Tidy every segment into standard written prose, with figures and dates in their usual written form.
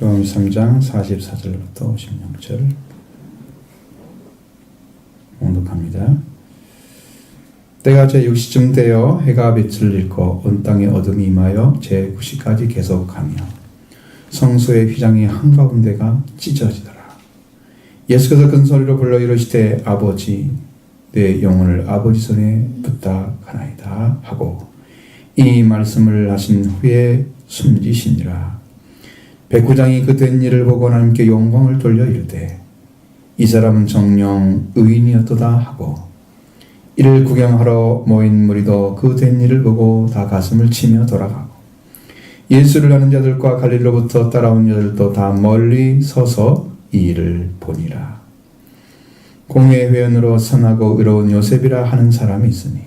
요한복음 3장 44절부터 56절 봉독합니다. 때가 제6시쯤 되어 해가 빛을 잃고 온 땅에 어둠이 임하여 제9시까지 계속하며 성소의 휘장이 한가운데가 찢어지더라. 예수께서 큰 소리로 불러 이르시되 아버지 내 영혼을 아버지 손에 부탁하나이다 하고 이 말씀을 하신 후에 숨지시니라. 백부장이 그 된 일을 보고 하나님께 영광을 돌려 이르되 이 사람은 정녕 의인이었도다 하고 이를 구경하러 모인 무리도 그 된 일을 보고 다 가슴을 치며 돌아가고 예수를 아는 자들과 갈릴리로부터 따라온 자들도 다 멀리 서서 이 일을 보니라. 공회 회원으로 선하고 의로운 요셉이라 하는 사람이 있으니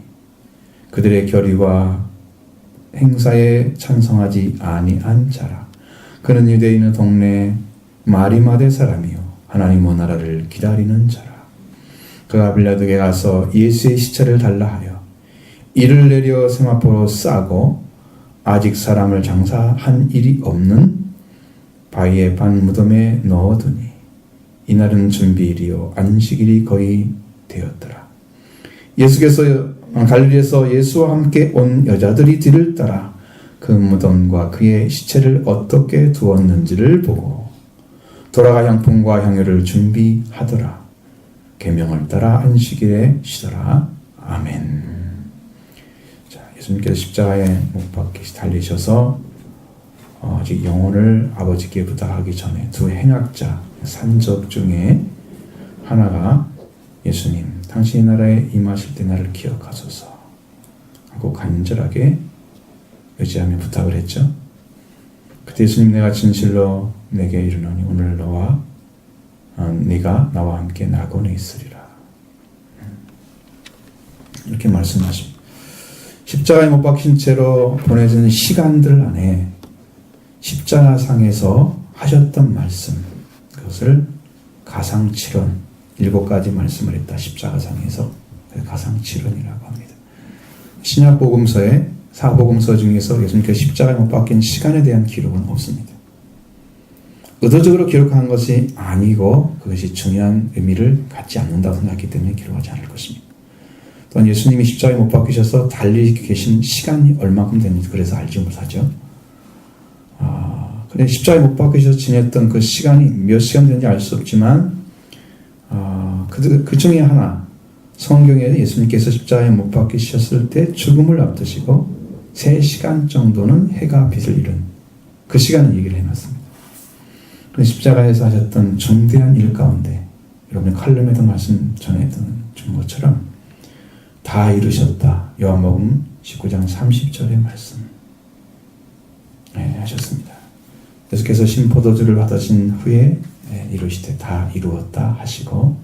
그들의 결의와 행사에 찬성하지 아니한 자라. 그는 유대인의 동네 마리마대 사람이요 하나님의 나라를 기다리는 자라. 그가 빌라도에게 가서 예수의 시체를 달라 하여 이를 내려 세마포로 싸고 아직 사람을 장사한 일이 없는 바위의 반 무덤에 넣어두니 이날은 준비일이요 안식일이 거의 되었더라. 예수께서 갈릴리에서 예수와 함께 온 여자들이 뒤를 따라 그 무덤과 그의 시체를 어떻게 두었는지를 보고 돌아가 향품과 향유를 준비하더라. 계명을 따라 안식일에 쉬더라. 아멘. 자, 예수님께서 십자가에 못 박히시 달리셔서 아직 영혼을 아버지께 부탁하기 전에 두 행악자 산적 중에 하나가 예수님 당신의 나라에 임하실 때 나를 기억하소서 하고 간절하게 의지하며 부탁을 했죠. 그때 예수님 내가 진실로 내게 이르노니 오늘 네가 나와 함께 낙원에 있으리라. 이렇게 말씀하십니다. 십자가에 못 박힌 채로 보내진 시간들 안에 십자가상에서 하셨던 말씀 그것을 가상칠언 7가지 말씀을 했다. 십자가상에서 가상칠언이라고 합니다. 신약복음서에 사복음서 중에서 예수님께서 십자가에 못 박힌 시간에 대한 기록은 없습니다. 의도적으로 기록한 것이 아니고 그것이 중요한 의미를 갖지 않는다고 생각했기 때문에 기록하지 않을 것입니다. 또한 예수님이 십자가에 못 박히셔서 달리 계신 시간이 얼마큼 됐는지 그래서 알지 못하죠. 그래 십자가에 못 박히셔서 지냈던 그 시간이 몇 시간 됐는지 알 수 없지만 그 중에 하나 성경에 예수님께서 십자가에 못 박히셨을 때 죽음을 앞두시고 3시간 정도는 해가 빛을 잃은 그 시간을 얘기를 해놨습니다. 십자가에서 하셨던 중대한 일 가운데 여러분이 칼럼에도 말씀 전해준 것처럼 다 이루셨다. 요한복음 19장 30절의 말씀 하셨습니다. 예수께서 신포도주를 받으신 후에 이루시되 다 이루었다 하시고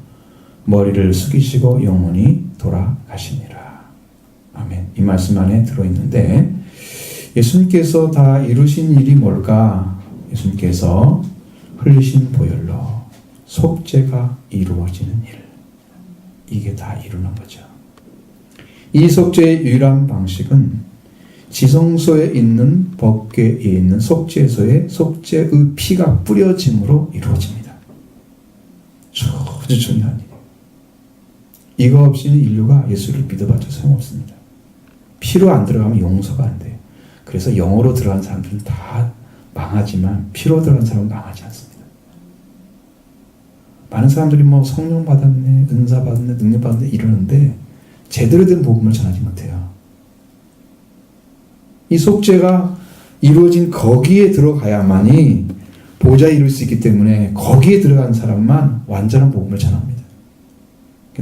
머리를 숙이시고 영원히 돌아가시니라. 아멘. 이 말씀 안에 들어있는데 예수님께서 다 이루신 일이 뭘까? 예수님께서 흘리신 보혈로 속죄가 이루어지는 일. 이게 다 이루는 거죠. 이 속죄의 유일한 방식은 지성소에 있는 법궤에 있는 속죄소에 속죄의 피가 뿌려짐으로 이루어집니다. 아주 중요한 일이에요. 이거 없이는 인류가 예수를 믿어봤자 소용없습니다. 피로 안 들어가면 용서가 안 돼요. 그래서 영으로 들어간 사람들은 다 망하지만 피로 들어간 사람은 망하지 않습니다. 많은 사람들이 성령 받았네, 은사 받았네, 능력 받았네 이러는데 제대로 된 복음을 전하지 못해요. 이 속죄가 이루어진 거기에 들어가야만이 보좌에 이룰 수 있기 때문에 거기에 들어간 사람만 완전한 복음을 전합니다.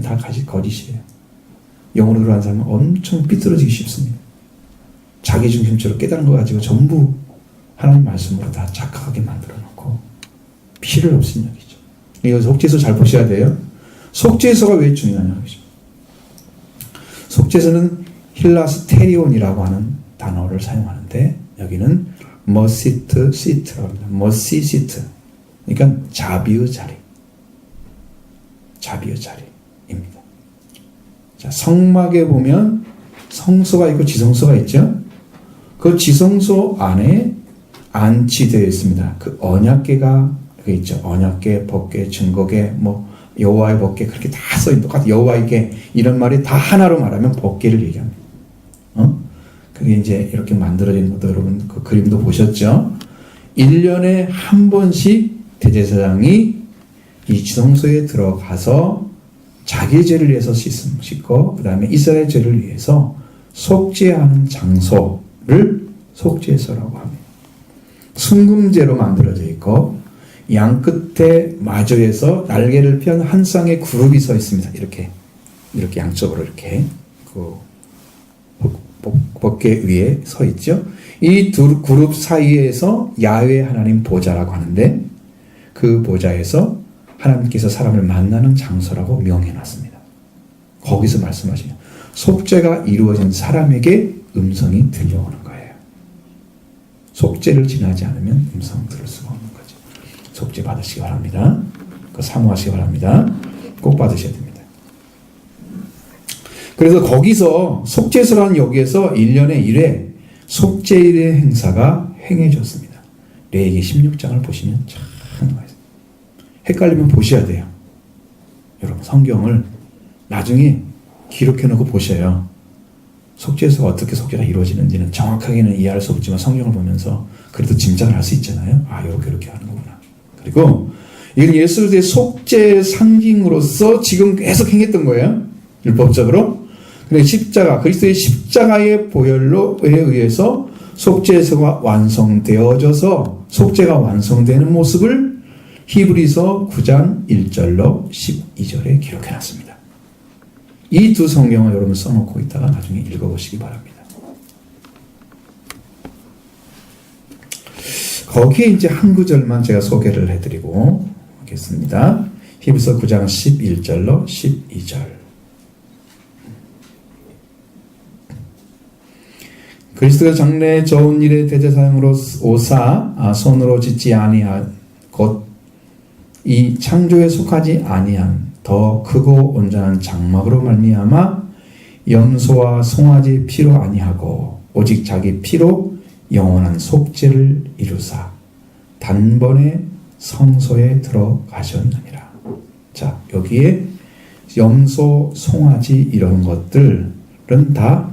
다 거짓이에요. 영으로 들어간 사람은 엄청 삐뚤어지기 쉽습니다. 자기 중심적으로 깨달은 거 가지고 전부 하나님 말씀으로 다 착각하게 만들어 놓고 필요 없은 얘기죠. 이거 속죄소 잘 보셔야 돼요. 속죄소가 왜 중요하냐고. 속죄소는 힐라스테리온이라고 하는 단어를 사용하는데 여기는 머시트 시트라고 합니다. 머시 시트. 그러니까 자비의 자리. 자비의 자리입니다. 자, 성막에 보면 성소가 있고 지성소가 있죠. 그 지성소 안에 안치되어 있습니다. 그 언약궤가 있죠. 언약궤, 법궤, 증거궤, 여호와의 법궤 그렇게 다 써있는 똑같은 여호와의 궤 이런 말이 다 하나로 말하면 법궤를 얘기합니다. 그게 이제 이렇게 만들어진 것도 여러분 그 그림도 보셨죠? 1년에 한 번씩 대제사장이 이 지성소에 들어가서 자기의 죄를 위해서 씻고 그 다음에 이스라엘 죄를 위해서 속죄하는 장소를 속죄소라고 합니다. 순금제로 만들어져 있고 양 끝에 마주해서 날개를 편 한 쌍의 그룹이 서 있습니다. 이렇게 양쪽으로 이렇게 그 법궤 위에 서 있죠. 이 두 그룹 사이에서 야훼 하나님 보좌라고 하는데 그 보좌에서 하나님께서 사람을 만나는 장소라고 명해놨습니다. 거기서 말씀하시면 속죄가 이루어진 사람에게 음성이 들려오는 거예요. 속죄를 지나지 않으면 음성 들을 수가 없는 거죠. 속죄 받으시기 바랍니다. 그거 사모하시기 바랍니다. 꼭 받으셔야 됩니다. 그래서 거기서 속죄소라는 여기에서 1년에 1회 속죄일의 행사가 행해졌습니다. 레위기 16장을 보시면 참 많습니다. 헷갈리면 보셔야 돼요. 여러분 성경을 나중에 기록해놓고 보셔요. 속죄소가 어떻게 속죄가 이루어지는지는 정확하게는 이해할 수 없지만 성경을 보면서 그래도 짐작을 할 수 있잖아요. 아 이렇게 하는 거구나. 그리고 이건 예수 그리스도의 속죄 상징으로서 지금 계속 행했던 거예요. 율법적으로. 근데 십자가, 그리스도의 십자가의 보혈로에 의해서 속죄소가 완성되어져서 속죄가 완성되는 모습을 히브리서 9장 1절로 12절에 기록해놨습니다. 이 두 성경을 여러분 써놓고 있다가 나중에 읽어보시기 바랍니다. 거기에 이제 한 구절만 제가 소개를 해드리고 하겠습니다. 히브리서 9장 11절로 12절. 그리스도가 장래에 좋은 일의 대제사장으로 오사 손으로 짓지 아니한 곧 이 창조에 속하지 아니한 더 크고 온전한 장막으로 말미암아 염소와 송아지 피로 아니하고 오직 자기 피로 영원한 속죄를 이루사 단번에 성소에 들어가셨느니라. 자, 여기에 염소, 송아지 이런 것들은 다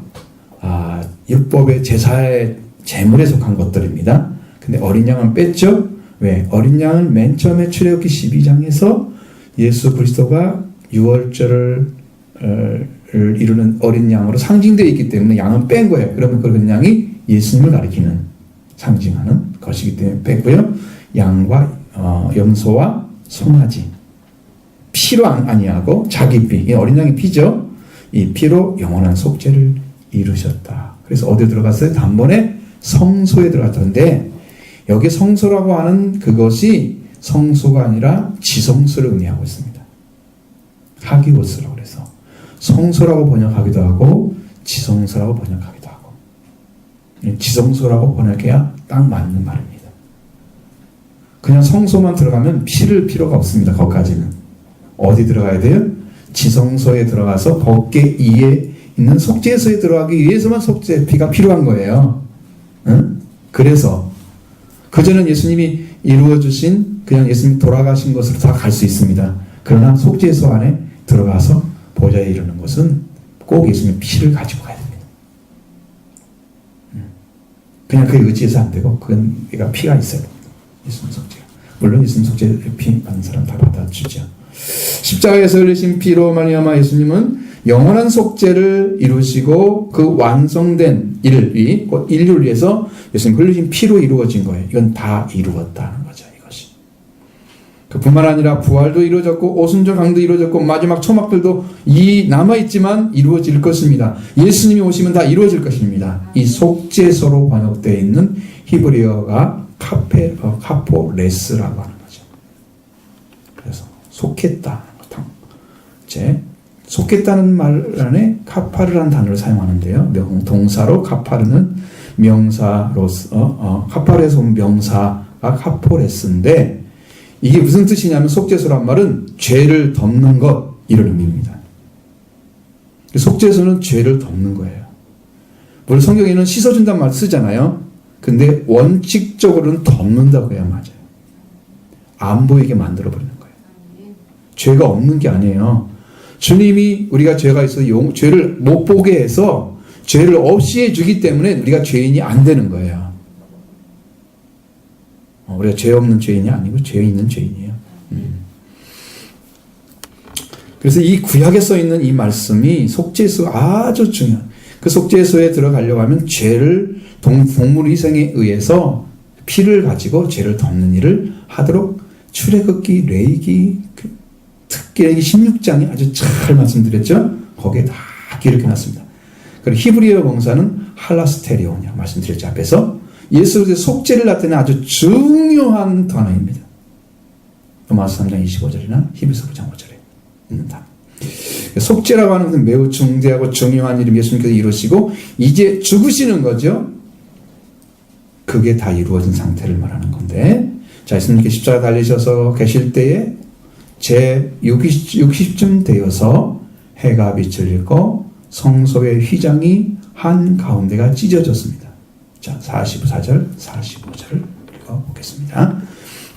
율법의 제사의 제물에 속한 것들입니다. 근데 어린 양은 뺐죠? 왜? 어린 양은 맨 처음에 출애굽기 12장에서 예수 그리스도가 유월절을 이루는 어린 양으로 상징되어 있기 때문에 양은 뺀 거예요. 그러면 그 양이 예수님을 가리키는 상징하는 것이기 때문에 뺐고요. 양과 염소와 송아지 피로 아니하고 자기 피, 이 어린 양의 피죠. 이 피로 영원한 속죄를 이루셨다. 그래서 어디에 들어갔어요? 단번에 성소에 들어갔던데 여기 성소라고 하는 그것이 성소가 아니라 지성소를 의미하고 있습니다. 하기오스라고 그래서 성소라고 번역하기도 하고 지성소라고 번역하기도 하고 지성소라고 번역해야 딱 맞는 말입니다. 그냥 성소만 들어가면 피를 필요가 없습니다. 거기까지는. 어디 들어가야 돼요? 지성소에 들어가서 법궤 이에 있는 속죄소에 들어가기 위해서만 속죄 피가 필요한 거예요. 응? 그래서 그전엔 예수님이 이루어주신 그냥 예수님이 돌아가신 것으로 다 갈 수 있습니다. 그러나 속죄소 안에 들어가서 보좌에 이르는 것은 꼭 예수님의 피를 가지고 가야 됩니다. 그냥 그에 의지해서 안 되고 그건 피가 있어야 됩니다. 예수님 속죄가. 물론 예수님 속죄 피 받는 사람 다 받아주죠. 십자가에서 흘리신 피로 말미암아 예수님은 영원한 속죄를 이루시고 그 완성된 일이 곧 인류를 위해서 예수님 흘리신 피로 이루어진 거예요. 이건 다 이루었다는 거죠. 이것이. 그뿐만 아니라 부활도 이루어졌고 오순절 강도 이루어졌고 마지막 초막들도 남아있지만 이루어질 것입니다. 예수님이 오시면 다 이루어질 것입니다. 이 속죄소로 번역되어 있는 히브리어가 카포레스라고 하는 거죠. 그래서 속했다. 속했다는 말 안에 카파르라는 단어를 사용하는데요. 동사로 카파르는 명사로서 카파르에서 온 명사가 카포레스인데 이게 무슨 뜻이냐면 속죄소란 말은 죄를 덮는 것 이런 의미입니다. 속죄소는 죄를 덮는 거예요. 물론 성경에는 씻어준다는 말 쓰잖아요. 근데 원칙적으로는 덮는다고 해야 맞아요. 안 보이게 만들어버리는 거예요. 죄가 없는 게 아니에요. 주님이 우리가 죄가 있어서 죄를 못 보게 해서 죄를 없이 해주기 때문에 우리가 죄인이 안 되는 거예요. 우리가 죄 없는 죄인이 아니고 죄 있는 죄인이에요. 그래서 이 구약에 써 있는 이 말씀이 속죄수가 아주 중요한, 그 속죄수에 들어가려고 하면 죄를 동물 희생에 의해서 피를 가지고 죄를 덮는 일을 하도록 출애굽기, 레위기, 특기레기 16장에 아주 잘 말씀드렸죠. 거기에 다 기록해 놨습니다. 그리고 히브리어 원사는 할라스테리온이라고 말씀드렸죠. 앞에서 예수의 속죄를 나타내는 아주 중요한 단어입니다. 로마서 3장 25절이나 히브리서 9장 5절에 있는 단어. 속죄라고 하는 것은 매우 중대하고 중요한 일을 예수님께서 이루시고 이제 죽으시는 거죠. 그게 다 이루어진 상태를 말하는 건데, 자, 예수님께 십자가 달리셔서 계실 때에 제 60쯤 되어서 해가 빛을 잃고 성소의 휘장이 한가운데가 찢어졌습니다. 자, 44절, 45절을 읽어보겠습니다.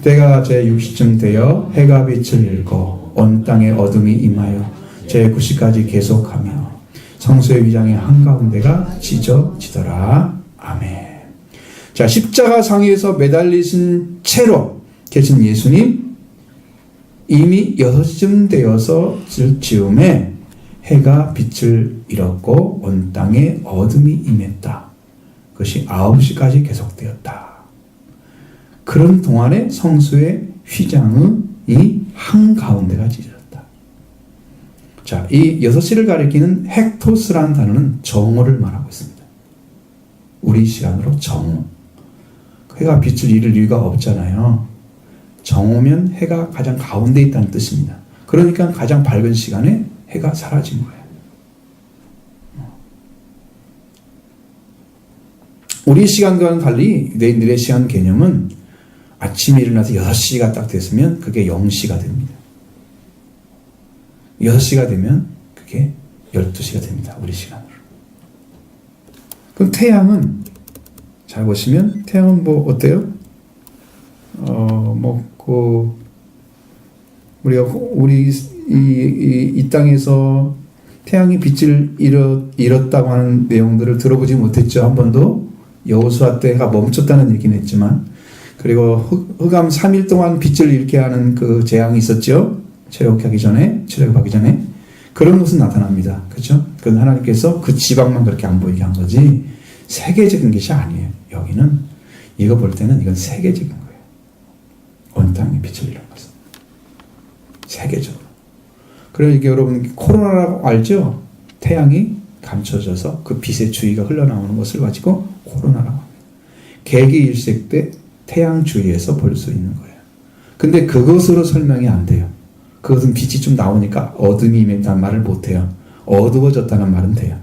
때가 제 60쯤 되어 해가 빛을 잃고 온 땅에 어둠이 임하여 제 90까지 계속하며 성소의 휘장의 한가운데가 찢어지더라. 아멘. 자, 십자가 상에서 매달리신 채로 계신 예수님, 이미 6시쯤 되어서 즈음에 해가 빛을 잃었고 온 땅에 어둠이 임했다. 그것이 9시까지 계속되었다. 그런 동안에 성소의 휘장이 한가운데가 찢어졌다. 자, 이 6시를 가리키는 헥토스라는 단어는 정오를 말하고 있습니다. 우리 시간으로 정오. 해가 빛을 잃을 이유가 없잖아요. 정오면 해가 가장 가운데 있다는 뜻입니다. 그러니까 가장 밝은 시간에 해가 사라진 거예요. 우리 시간과는 달리 내일의 시간 개념은 아침에 일어나서 6시가 딱 됐으면 그게 0시가 됩니다. 6시가 되면 그게 12시가 됩니다. 우리 시간으로. 그럼 태양은, 잘 보시면 태양은 뭐 어때요? 우리 이 땅에서 태양이 빛을 잃었다고 하는 내용들을 들어보지 못했죠. 한 번도. 여호수아 때가 멈췄다는 얘기는 했지만, 그리고 흑암 3일 동안 빛을 잃게 하는 그 재앙이 있었죠. 출애굽하기 전에 그런 것은 나타납니다. 그렇죠? 그건 하나님께서 그 지방만 그렇게 안 보이게 한 거지 세계적인 것이 아니에요. 여기는 이거 볼 때는 이건 세계적인 거예요. 온 땅에 빛을 잃은 것은 세계적으로. 그러니까 여러분 코로나라고 알죠? 태양이 감춰져서 그 빛의 주위가 흘러나오는 것을 가지고 코로나라고 합니다. 개기일색 때 태양 주위에서 볼 수 있는 거예요. 근데 그것으로 설명이 안 돼요. 그것은 빛이 좀 나오니까 어둠이 임했다는 말을 못해요. 어두워졌다는 말은 돼요.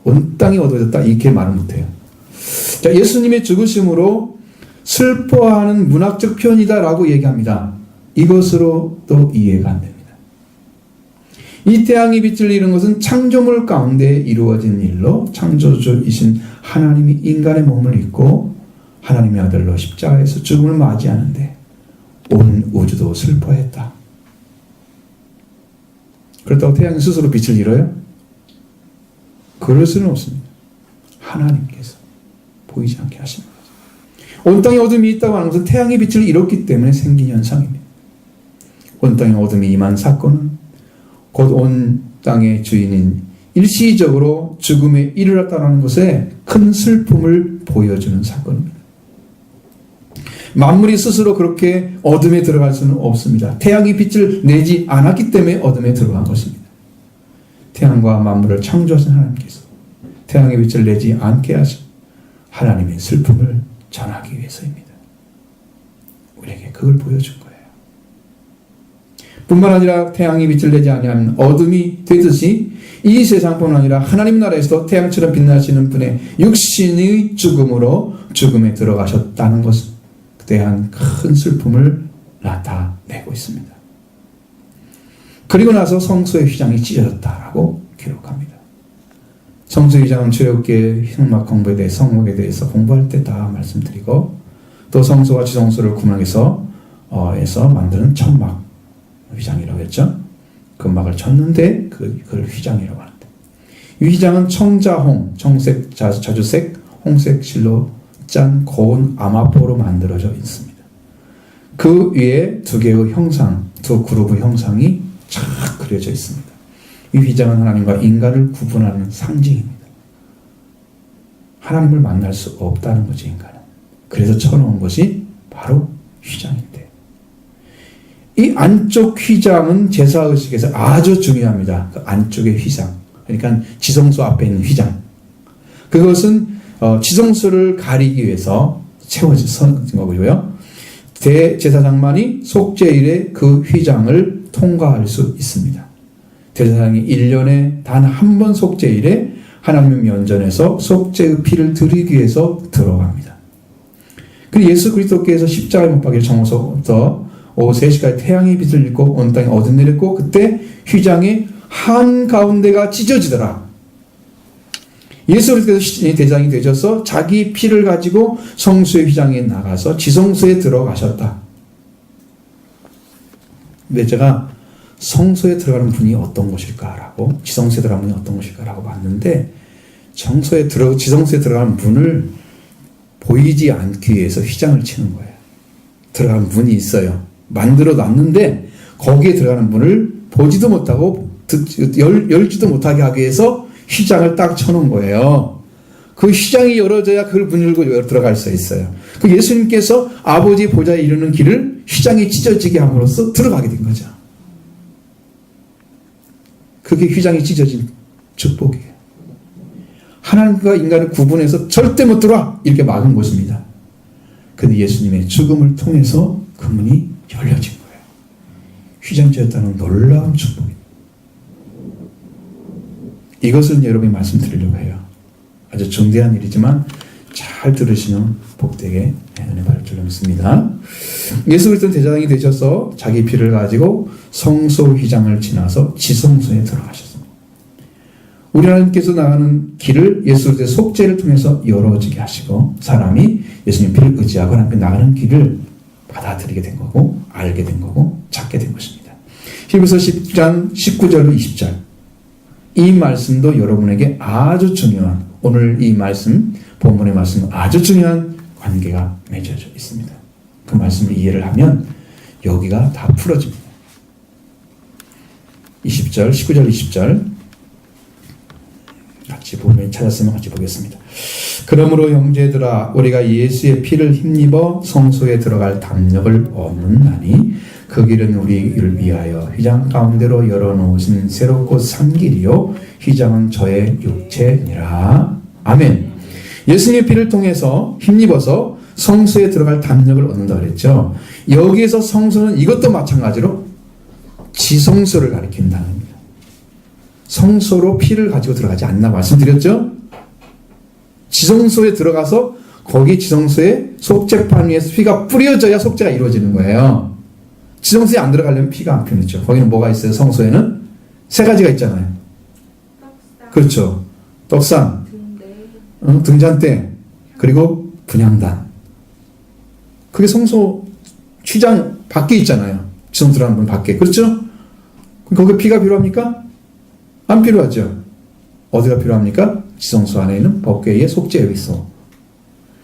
온 땅이 어두워졌다 이렇게 말은 못해요. 자, 예수님의 죽으심으로 슬퍼하는 문학적 표현이다라고 얘기합니다. 이것으로 또 이해가 안 됩니다. 이 태양이 빛을 잃은 것은 창조물 가운데 이루어진 일로 창조주이신 하나님이 인간의 몸을 입고 하나님의 아들로 십자가에서 죽음을 맞이하는데 온 우주도 슬퍼했다. 그렇다고 태양이 스스로 빛을 잃어요? 그럴 수는 없습니다. 하나님께서 보이지 않게 하신 거죠. 온 땅에 어둠이 있다고 하는 것은 태양이 빛을 잃었기 때문에 생긴 현상입니다. 온 땅에 어둠이 임한 사건은 곧 온 땅의 주인인 일시적으로 죽음에 이르렀다는 것에 큰 슬픔을 보여주는 사건입니다. 만물이 스스로 그렇게 어둠에 들어갈 수는 없습니다. 태양이 빛을 내지 않았기 때문에 어둠에 들어간 것입니다. 태양과 만물을 창조하신 하나님께서 태양의 빛을 내지 않게 하신 하나님의 슬픔을 전하기 위해서입니다. 우리에게 그걸 보여준 거예요. 뿐만 아니라 태양이 빛을 내지 아니하면 어둠이 되듯이 이 세상뿐만 아니라 하나님 나라에서도 태양처럼 빛나시는 분의 육신의 죽음으로 죽음에 들어가셨다는 것에 대한 큰 슬픔을 나타내고 있습니다. 그리고 나서 성소의 휘장이 찢어졌다라고 기록합니다. 성수 휘장은 출애굽기의 흑막 공부에 대해서 성목에 대해서 공부할 때 다 말씀드리고 또 성소와 지성소를 구분해서 만드는 천막 휘장이라고 했죠. 그 막을 쳤는데 그걸 휘장이라고 하는데 이 휘장은 청자홍, 청색, 자주색, 홍색 실로 짠 고운 아마포로 만들어져 있습니다. 그 위에 두 개의 형상, 두 그룹의 형상이 쫙 그려져 있습니다. 이 휘장은 하나님과 인간을 구분하는 상징입니다. 하나님을 만날 수 없다는 거죠, 인간은. 그래서 쳐놓은 것이 바로 휘장인데 이 안쪽 휘장은 제사의식에서 아주 중요합니다. 그 안쪽의 휘장, 그러니까 지성소 앞에 있는 휘장, 그것은 지성소를 가리기 위해서 채워진 거고요. 대제사장만이 속죄일에 그 휘장을 통과할 수 있습니다. 대제사장이 1년에 단 한 번 속죄일에 하나님의 면전에서 속죄의 피를 드리기 위해서 들어갑니다. 그리고 예수 그리스도께서 십자가에 못 박혀 정오서부터 오후 3시까지 태양이 빛을 잃고 온 땅에 어둠 내렸고 그때 휘장의 한가운데가 찢어지더라. 예수 그리스도께서 대장이 되셔서 자기 피를 가지고 성수의 휘장에 나가서 지성소에 들어가셨다. 근데 제가 성소에 들어가는 분이 어떤 것일까라고, 지성소에 들어가는 분이 어떤 것일까라고 봤는데, 지성소에 들어가는 문을 보이지 않기 위해서 휘장을 치는 거예요. 들어가는 문이 있어요. 만들어 놨는데 거기에 들어가는 문을 보지도 못하고 열지도 못하게 하기 위해서 휘장을 딱 쳐놓은 거예요. 그 휘장이 열어져야 그걸 문 열고 들어갈 수 있어요. 그 예수님께서 아버지 보좌에 이르는 길을 휘장이 찢어지게 함으로써 들어가게 된 거죠. 그게 휘장이 찢어진 축복이에요. 하나님과 인간을 구분해서 절대 못 들어와! 이렇게 막은 곳입니다. 근데 예수님의 죽음을 통해서 그 문이 열려진 거예요. 휘장지었다는 놀라운 축복입니다. 이것을 여러분이 말씀드리려고 해요. 아주 중대한 일이지만 잘 들으시면 복되게 은혜 받을 줄로 믿습니다. 예수 그리스도는 대제사장이 되셔서 자기 피를 가지고 성소 휘장을 지나서 지성소에 들어가셨습니다. 우리 하나님께서 나가는 길을 예수 그리스도의 속죄를 통해서 열어지게 하시고 사람이 예수님 피를 의지하고 하나님께 나가는 길을 받아들이게 된 거고 알게 된 거고 찾게 된 것입니다. 히브리서 10장 19절로 20절 이 말씀도 여러분에게 아주 중요한, 오늘 이 말씀, 본문의 말씀은 아주 중요한 관계가 맺어져 있습니다. 그 말씀을 이해를 하면 여기가 다 풀어집니다. 20절, 19절, 20절 같이 보면 찾았으면 같이 보겠습니다. 그러므로 형제들아 우리가 예수의 피를 힘입어 성소에 들어갈 담력을 얻는다니 그 길은 우리를 위하여 휘장 가운데로 열어놓으신 새롭고 산 길이요 휘장은 저의 육체니라. 아멘. 예수님의 피를 통해서 힘입어서 성소에 들어갈 담력을 얻는다 그랬죠. 여기에서 성소는 이것도 마찬가지로 지성소를 가리킨다는 겁니다. 성소로 피를 가지고 들어가지 않나 말씀드렸죠. 지성소에 들어가서 거기 지성소에 속죄판 위에 피가 뿌려져야 속죄가 이루어지는 거예요. 지성소에 안 들어가려면 피가 안 뿌려지죠. 거기는 뭐가 있어요? 성소에는 세 가지가 있잖아요. 떡상. 그렇죠. 떡상, 등잔대, 그리고 분향단. 그게 성소 휘장 밖에 있잖아요. 지성소 들어가는 문 밖에. 그렇죠? 거기 피가 필요합니까? 안 필요하죠. 어디가 필요합니까? 지성소 안에 있는 법궤의 속죄의 휘소.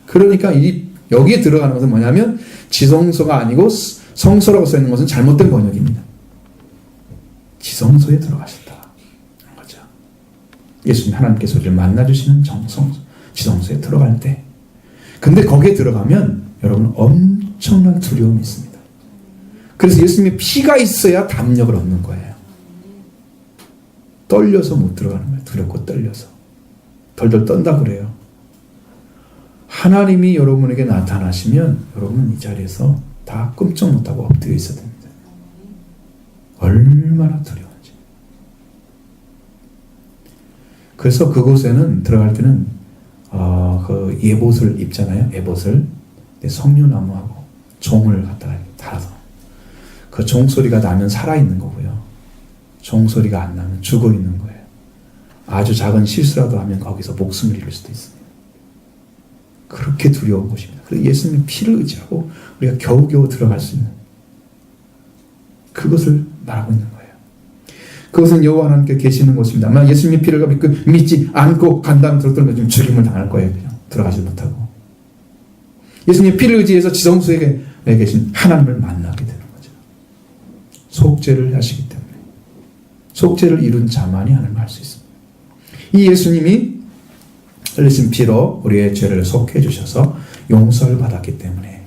그러니까 여기에 들어가는 것은 뭐냐면 지성소가 아니고 성소라고 써있는 것은 잘못된 번역입니다. 지성소에 들어가셨다. 거죠. 예수님 하나님께서 우리를 만나주시는 지성소에 들어갈 때. 근데 거기에 들어가면 여러분 엄청난 두려움이 있습니다. 그래서 예수님의 피가 있어야 담력을 얻는 거예요. 떨려서 못 들어가는 거예요. 두렵고 떨려서. 덜덜 떤다 그래요. 하나님이 여러분에게 나타나시면 여러분은 이 자리에서 다 끔찍 못하고 엎드려 있어야 됩니다. 얼마나 두려운지. 그래서 그곳에는 들어갈 때는 그 예봇을 입잖아요. 예봇을. 석류나무하고 종을 갖다가 달아서 그 종소리가 나면 살아있는 거고요. 종소리가 안 나면 죽어있는 거예요. 아주 작은 실수라도 하면 거기서 목숨을 잃을 수도 있습니다. 그렇게 두려운 곳입니다. 그래서 예수님의 피를 의지하고 우리가 겨우겨우 들어갈 수 있는 그것을 말하고 있는 거예요. 그것은 여호와 하나님께 계시는 곳입니다. 아마 예수님의 피를 믿지 않고 간다면 들었던 좀 죽임을 당할 거예요. 그냥 들어가지 못하고. 예수님의 피를 의지해서 지성소에 계신 하나님을 만나게 되는 거죠. 속죄를 하시기 때문에. 속죄를 이룬 자만이 하나님을 알 수 있습니다. 이 예수님이 흘리신 피로 우리의 죄를 속해 주셔서 용서를 받았기 때문에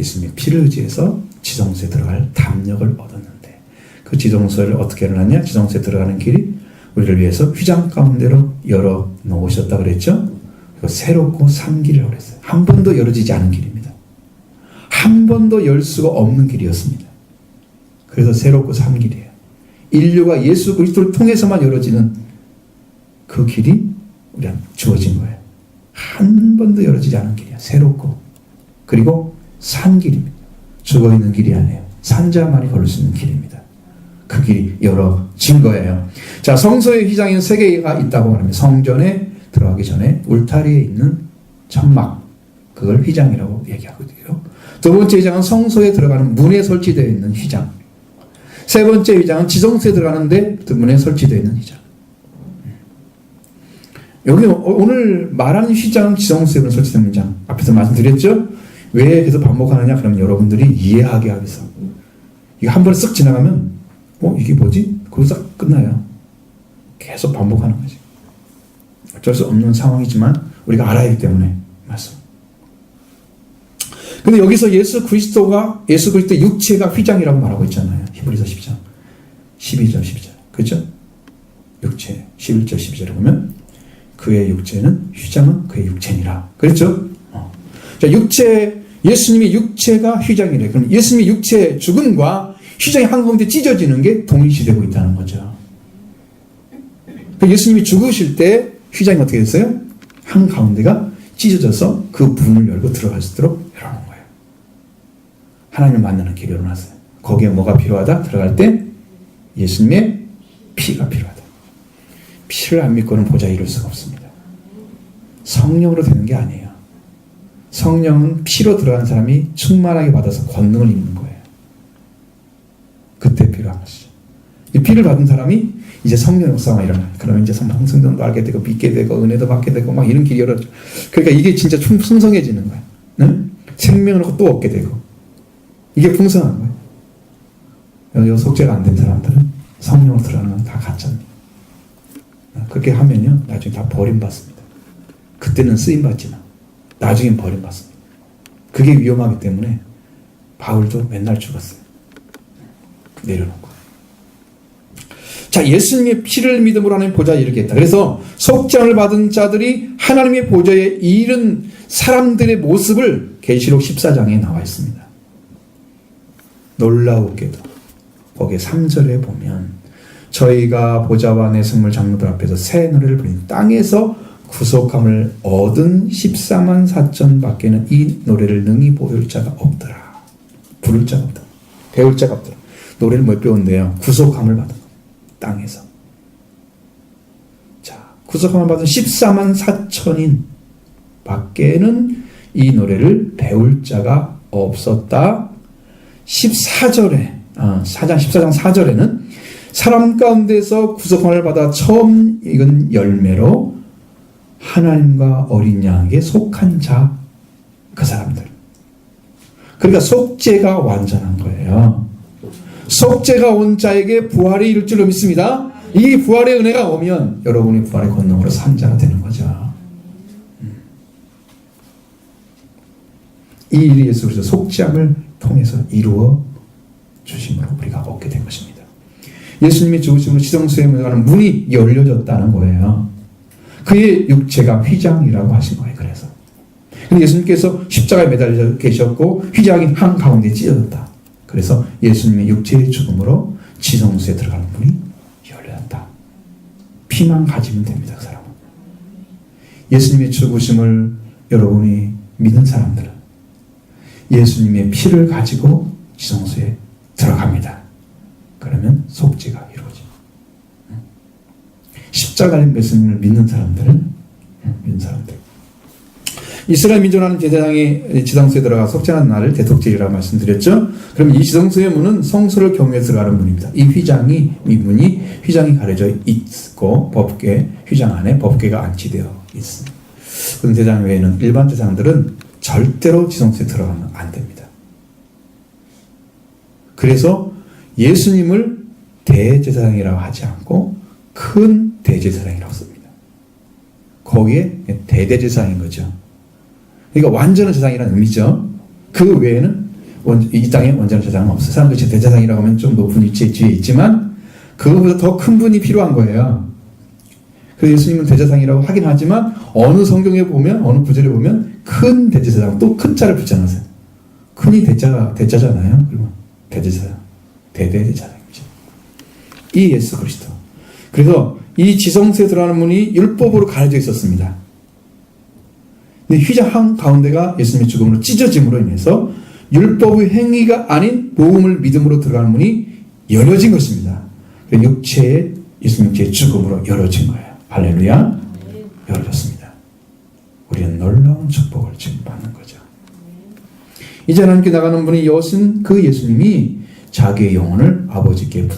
예수님의 피를 의지해서 지성소에 들어갈 담력을 얻었는데 그 지성소를 어떻게 열어놨냐? 지성소에 들어가는 길이 우리를 위해서 휘장 가운데로 열어 놓으셨다 그랬죠? 그리고 새롭고 산 길이라고 그랬어요. 한 번도 열어지지 않은 길입니다. 한 번도 열 수가 없는 길이었습니다. 그래서 새롭고 산 길이에요. 인류가 예수 그리스도를 통해서만 열어지는 그 길이 우리한테 주어진 거예요. 한 번도 열어지지 않은 길이야. 새롭고 그리고 산 길입니다. 죽어있는 길이 아니에요. 산자만이 걸을 수 있는 길입니다. 그 길이 열어진 거예요. 자, 성소의 휘장에는 3개가 있다고 말합니다. 성전에 들어가기 전에 울타리에 있는 천막, 그걸 휘장이라고 얘기하거든요. 두 번째 휘장은 성소에 들어가는 문에 설치되어 있는 휘장. 세 번째 휘장은 지성소에 들어가는데 문에 설치되어 있는 휘장. 여기 오늘 말하는 휘장은 지성소에 설치된 휘장. 앞에서 말씀드렸죠? 왜 계속 반복하느냐? 그러면 여러분들이 이해하게 하기 위해서. 이거 한 번에 쓱 지나가면 이게 뭐지? 그거 싹 끝나요. 계속 반복하는 거지. 어쩔 수 없는 상황이지만 우리가 알아야 하기 때문에 말씀. 근데 여기서 예수 그리스도의 육체가 휘장이라고 말하고 있잖아요. 히브리서 10장 12절 12절 그렇죠? 육체 11절 12절에 보면 그의 육체는 휘장은 그의 육체니라. 그렇죠? 자, 예수님의 육체가 휘장이래. 그럼 예수님의 육체의 죽음과 휘장이 한가운데 찢어지는 게 동일시되고 있다는 거죠. 예수님이 죽으실 때 휘장이 어떻게 됐어요? 한가운데가 찢어져서 그 문을 열고 들어갈 수 있도록 열어놓은 거예요. 하나님을 만나는 길이 열어놨어요. 거기에 뭐가 필요하다? 들어갈 때 예수님의 피가 필요하다. 피를 안 믿고는 보좌 이룰 수가 없습니다. 성령으로 되는 게 아니에요. 성령은 피로 들어간 사람이 충만하게 받아서 권능을 입는 거예요. 그때 필요한 것이죠. 이 피를 받은 사람이 이제 성령 역사가 일어나요. 그러면 이제 성경도 알게 되고 믿게 되고 은혜도 받게 되고 막 이런 길이 열어져. 그러니까 이게 진짜 풍성해지는 거예요. 응? 생명을 또 얻게 되고 이게 풍성한 거예요. 여기 속죄가 안 된 사람들은 성령으로 들어가는 건 다 가짜입니다. 그렇게 하면요 나중에 다 버림받습니다. 그때는 쓰임받지만 나중엔 버림받습니다. 그게 위험하기 때문에 바울도 맨날 죽었어요. 내려놓고. 자, 예수님의 피를 믿음으로 하나님 보좌에 이르겠다. 그래서 속죄를 받은 자들이 하나님의 보좌에 이른 사람들의 모습을 계시록 14장에 나와 있습니다. 놀라우게도 거기에 3절에 보면 저희가 보좌와 내 성물 장로들 앞에서 새 노래를 부르는 땅에서 구속함을 얻은 14만 4천 밖에는 이 노래를 능히 보일 자가 없더라. 부를 자가 없더라. 배울 자가 없더라. 노래를 못 배운대요. 구속함을 받은 땅에서. 자, 구속함을 받은 14만 4천인 밖에는 이 노래를 배울 자가 없었다. 14절에 14장 4절에는 사람 가운데서 구속함을 받아 처음 익은 열매로 하나님과 어린 양에게 속한 자, 그 사람들. 그러니까 속죄가 완전한 거예요. 속죄가 온 자에게 부활이 이룰 줄로 믿습니다. 이 부활의 은혜가 오면 여러분이 부활의 권능으로 산 자가 되는 거죠. 이 일이 예수 그리스도 속죄함을 통해서 이루어 주심으로 우리가 얻게 된 것입니다. 예수님이 죽으심으로 지성소에 들어가는 문이 열려졌다는 거예요. 그의 육체가 휘장이라고 하신 거예요. 그래서 예수님께서 십자가에 매달려 계셨고 휘장이 한가운데 찢어졌다. 그래서 예수님의 육체의 죽음으로 지성소에 들어가는 문이 열렸다. 피만 가지면 됩니다. 그 사람은. 예수님의 죽으심을 여러분이 믿는 사람들은 예수님의 피를 가지고 지성소에 들어갑니다. 그러면 속죄가 이루어집니다. 십자가 달린 예수님을 믿는 사람들. 이스라엘 민족하는 제사장이 지성소에 들어가 속죄하는 날을 대속죄라고 말씀드렸죠. 그럼 이 지성소의 문은 성소를 경유해 들어가는 문입니다. 이 문이 휘장이 가려져 있고 법궤 휘장 안에 법궤가 안치되어 있습니다. 그런 제사장 외에는 일반 제사장들은 절대로 지성소에 들어가면 안 됩니다. 그래서 예수님을 대제사장이라고 하지 않고 큰 대제사장이라고 씁니다. 거기에 대대제사장인 거죠. 그러니까 완전한 제사장이라는 의미죠. 그 외에는 이 땅에 완전한 제사장은 없어요. 사람들이 대제사장이라고 하면 좀 높은 위치에 있지만 그거보다 더 큰 분이 필요한 거예요. 그래서 예수님은 대제사장이라고 하긴 하지만 어느 성경에 보면 어느 구절에 보면 큰 대제사장 또 큰 자를 붙여놨어요. 큰이 대자잖아요. 그러면 대제사장, 대대제사장이죠. 이 예수 그리스도. 그래서 이 지성소에 들어가는 문이 율법으로 가려져 있었습니다. 근데 휘장 한 가운데가 예수님의 죽음으로 찢어짐으로 인해서 율법의 행위가 아닌 복음을 믿음으로 들어가는 문이 열어진 것입니다. 육체의 예수님 제 죽음으로 열어진 거예요. 할렐루야. 열어졌습니다. 우리는 놀라운 축복을 지금 받는 거죠. 이제 하나님께 나가는 분이 여신 그 예수님이 자기의 영혼을 아버지께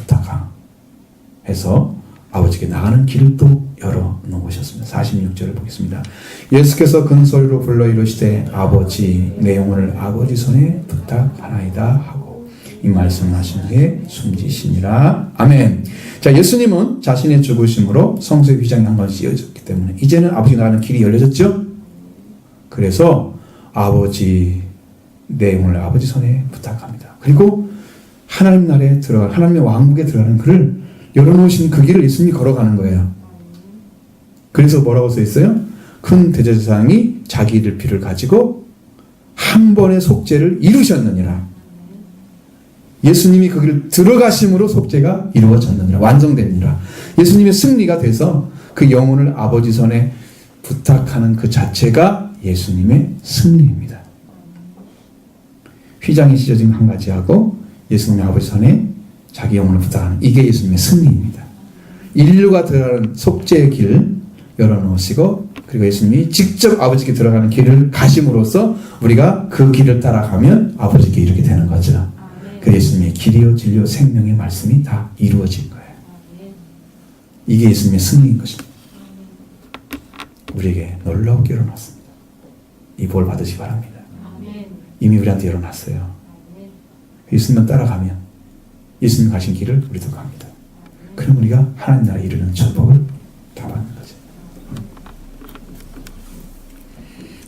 부탁해서 아버지께 나가는 길을 또 열어놓으셨습니다. 46절을 보겠습니다. 예수께서 큰 소리로 불러 이르시되 아버지 내 영혼을 아버지 손에 부탁하나이다 하고 이 말씀을 하신 후에 숨지시니라. 아멘. 자, 예수님은 자신의 죽으심으로 성소의 휘장이 한 번씩 이어졌기 때문에 이제는 아버지가 나가는 길이 열려졌죠. 그래서 아버지 내 영혼을 아버지 손에 부탁합니다. 그리고 하나님 나라에 들어가 하나님의 왕국에 들어가는 그를 열어놓으신 그 길을 예수님이 걸어가는 거예요. 그래서 뭐라고 써 있어요? 큰 대제사장이 자기 피를 가지고 한 번의 속죄를 이루셨느니라. 예수님이 그 길을 들어가심으로 속죄가 이루어졌느니라. 완성됩니다. 예수님의 승리가 돼서 그 영혼을 아버지 손에 부탁하는 그 자체가 예수님의 승리입니다. 휘장이 찢어진 한 가지하고 예수님의 아버지 손에 자기 영혼을 부탁하는 이게 예수님의 승리입니다. 인류가 들어가는 속죄의 길을 열어놓으시고 그리고 예수님이 직접 아버지께 들어가는 길을 가심으로써 우리가 그 길을 따라가면 아버지께 이르게 되는 거죠. 그 예수님의 길이요 진리요 생명의 말씀이 다 이루어진 거예요. 이게 예수님의 승리인 것입니다. 우리에게 놀라우게 열어놨습니다. 이 볼 받으시기 바랍니다. 이미 우리한테 열어놨어요. 예수님만 따라가면 예수님 가신 길을 우리도 갑니다. 그럼 우리가 하나님 나라에 이르는 축복을 다 받는 거죠.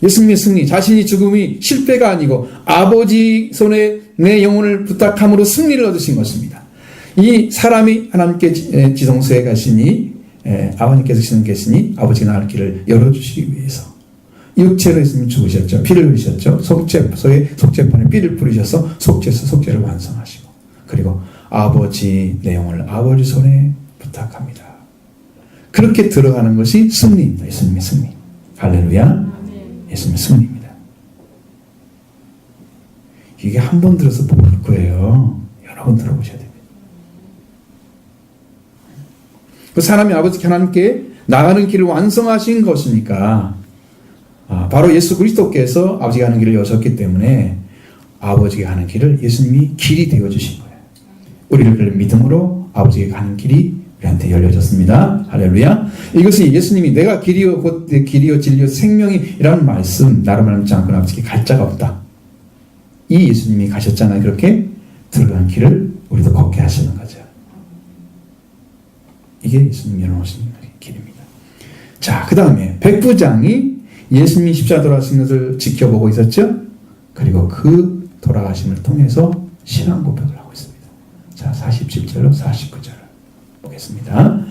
예수님의 승리, 자신이 죽음이 실패가 아니고 아버지 손에 내 영혼을 부탁함으로 승리를 얻으신 것입니다. 이 사람이 하나님께 지성소에 가시니 아버님께서 계시니 아버지가 나갈 길을 열어주시기 위해서 육체로 예수님이 죽으셨죠. 피를 흘리셨죠. 속죄판에 피를 뿌리셔서 속죄를 완성하시고 그리고 아버지 내 영혼을 아버지 손에 부탁합니다. 그렇게 들어가는 것이 승리입니다. 예수님의 승리. 할렐루야. 예수님의 승리입니다. 이게 한 번 들어서 모를 거예요. 여러 번 들어보셔야 됩니다. 그 사람이 아버지 하나님께 나가는 길을 완성하신 것이니까 바로 예수 그리스도께서 아버지가 하는 길을 여셨기 때문에 아버지가 하는 길을 예수님이 길이 되어주신 거예요. 우리를 그 믿음으로 아버지가 가는 길이 우리한테 열려졌습니다. 할렐루야. 이것이 예수님이 내가 길이요 곧 길이요 진리요 생명이라는 말씀 나로 말하지 않고는 아버지께 갈 자가 없다. 이 예수님이 가셨잖아요. 그렇게 들어가는 길을 우리도 걷게 하시는 거죠. 이게 예수님이 열어놓으신 길입니다. 자, 그 다음에 백부장이 예수님이 십자가 돌아가신 것을 지켜보고 있었죠. 그리고 그 돌아가심을 통해서 신앙 고백을 하고 있습니다. 자, 47절로 49절을 보겠습니다.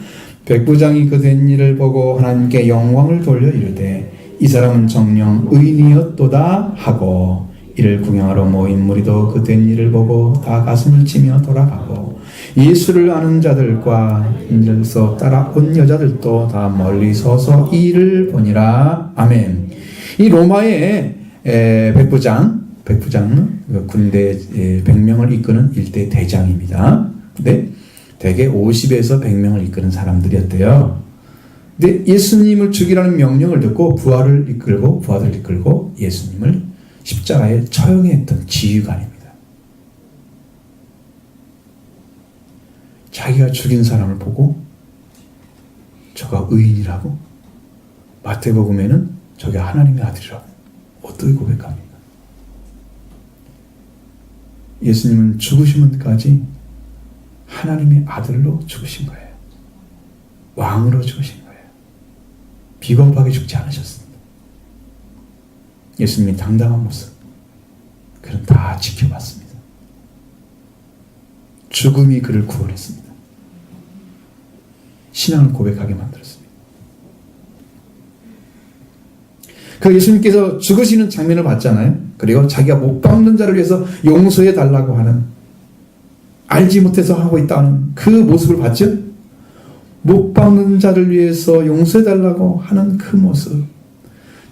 백부장이 그 된 일을 보고 하나님께 영광을 돌려 이르되 이 사람은 정녕 의인이었도다 하고 이를 구경하러 모인 무리도 그 된 일을 보고 다 가슴을 치며 돌아가고 예수를 아는 자들과 인들서 따라온 여자들도 다 멀리 서서 이를 보니라. 아멘. 이 로마의 백부장은 군대 100명을 이끄는 일대 대장입니다. 근데 대개 50에서 100명을 이끄는 사람들이었대요. 근데 예수님을 죽이라는 명령을 듣고 부하들을 이끌고 예수님을 십자가에 처형했던 지휘관입니다. 자기가 죽인 사람을 보고 저가 의인이라고, 마태복음에는 저게 하나님의 아들이라고 어떻게 고백합니까? 예수님은 죽으시면까지 하나님의 아들로 죽으신 거예요. 왕으로 죽으신 거예요. 비겁하게 죽지 않으셨습니다. 예수님의 당당한 모습, 그는 다 지켜봤습니다. 죽음이 그를 구원했습니다. 신앙을 고백하게 만들었습니다. 그 예수님께서 죽으시는 장면을 봤잖아요. 그리고 자기가 못 박는 자를 위해서 용서해 달라고 하는, 알지 못해서 하고 있다는 그 모습을 봤죠. 못 박는 자를 위해서 용서해 달라고 하는 그 모습,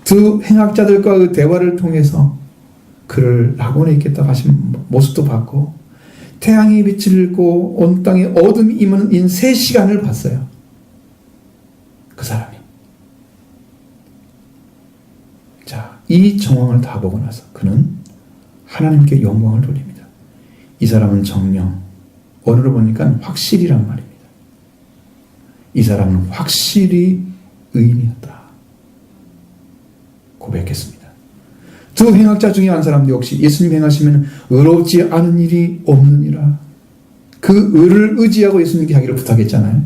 두 행악자들과 그 대화를 통해서 그를 낙원에 있겠다고 하신 모습도 봤고, 태양이 빛을 잃고 온 땅에 어둠이 임하는 3시간을 봤어요. 그 사람이. 자, 이 정황을 다 보고 나서 그는 하나님께 영광을 돌립니다. 이 사람은 정령, 언어로 보니까 확실이란 말입니다. 이 사람은 확실히 의인이었다 고백했습니다. 두 행악자 중에 한 사람도 역시 예수님 행하시면 의롭지 않은 일이 없느니라, 그 의를 의지하고 예수님께 하기를 부탁했잖아요.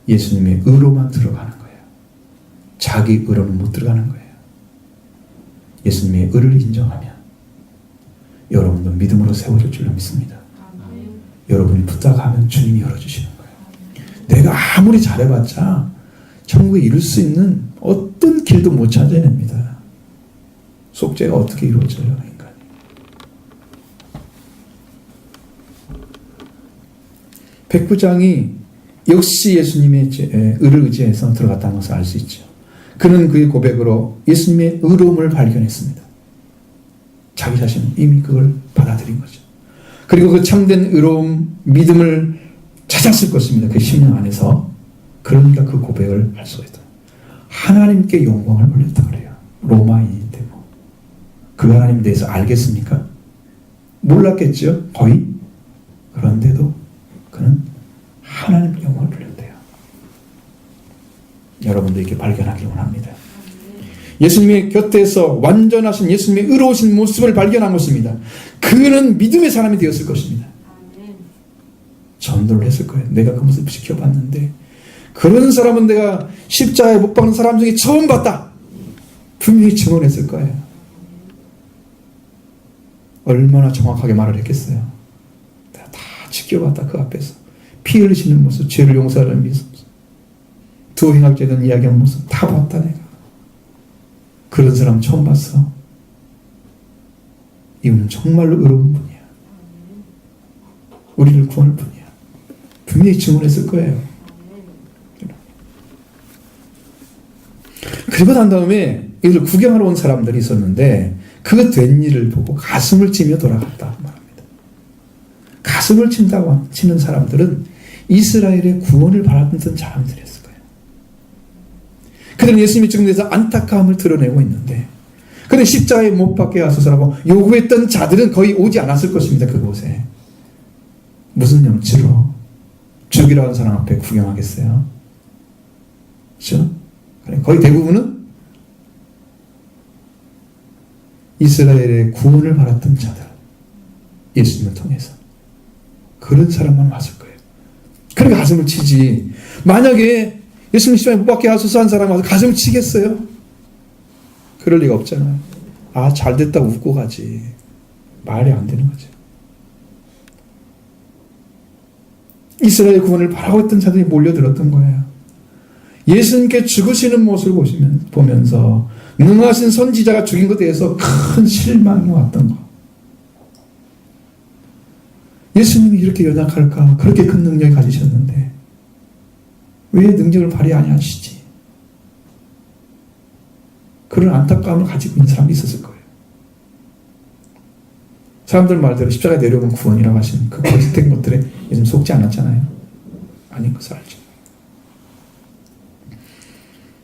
예수님의 의로만 들어가는 거예요. 자기 의로는 못 들어가는 거예요. 예수님의 의를 인정하면 여러분도 믿음으로 세워질 줄로 믿습니다. 여러분이 부탁하면 주님이 열어주시는 거예요. 내가 아무리 잘해봤자 천국에 이룰 수 있는 어떤 길도 못 찾아냅니다. 속죄가 어떻게 이루어져요, 인간이. 백부장이 역시 예수님의 의를 의지해서 들어갔다는 것을 알 수 있죠. 그는 그의 고백으로 예수님의 의로움을 발견했습니다. 자기 자신은 이미 그걸 받아들인 거죠. 그리고 그 참된 의로움, 믿음을 찾았을 것입니다. 그 심령 안에서. 그러니까 그 고백을 할 수가 있다. 하나님께 영광을 돌렸다 그래요. 로마인인데 뭐. 그 하나님에 대해서 알겠습니까? 몰랐겠죠? 거의. 그런데도 그는 하나님께 영광을 돌렸대요. 여러분도 이렇게 발견하기를 원합니다. 예수님의 곁에서 완전하신 예수님의 의로우신 모습을 발견한 것입니다. 그는 믿음의 사람이 되었을 것입니다. 전도를 했을 거예요. 내가 그 모습을 지켜봤는데 그런 사람은 내가 십자가에 못 박는 사람 중에 처음 봤다. 분명히 증언했을 거예요. 얼마나 정확하게 말을 했겠어요. 내가 다 지켜봤다. 그 앞에서 피 흘리시는 모습, 죄를 용서하는 모습, 두 행악자들 이야기하는 모습 다 봤다 내가. 그런 사람 처음 봤어. 이분은 정말로 의로운 분이야. 우리를 구원할 분이야. 분명히 증언했을 거예요. 그리고 난 다음에 이를 구경하러 온 사람들이 있었는데 그 된 일을 보고 가슴을 치며 돌아갔다고 말합니다. 가슴을 치는 사람들은 이스라엘의 구원을 바라던 사람들이었을 거예요. 그들은 예수님이 죽은 데서 안타까움을 드러내고 있는데, 그런데 십자가에 못 박게 하소서라고 요구했던 자들은 거의 오지 않았을 것입니다. 그곳에. 무슨 염치로 죽이라는 사람 앞에 구경하겠어요? 그렇죠? 거의 대부분은 이스라엘의 구원을 바랐던 자들, 예수님을 통해서 그런 사람만 왔을 거예요. 그러니까 가슴을 치지. 만약에 예수님 십자가에 못 박게 하소서 한 사람 와서 가슴을 치겠어요? 그럴 리가 없잖아요. 아, 잘됐다 웃고 가지. 말이 안 되는 거죠. 이스라엘 구원을 바라고 있던 자들이 몰려들었던 거예요. 예수님께 죽으시는 모습을 보면서 능하신 선지자가 죽인 것에 대해서 큰 실망이 왔던 거. 예수님이 이렇게 연약할까? 그렇게 큰 능력을 가지셨는데 왜 능력을 발휘 아니하시지? 그런 안타까움을 가지고 있는 사람이 있었을 거예요. 사람들 말대로 십자가에 내려오면 구원이라고 하시는 그 거짓된 것들에 요즘 속지 않았잖아요. 아닌 것을 알죠.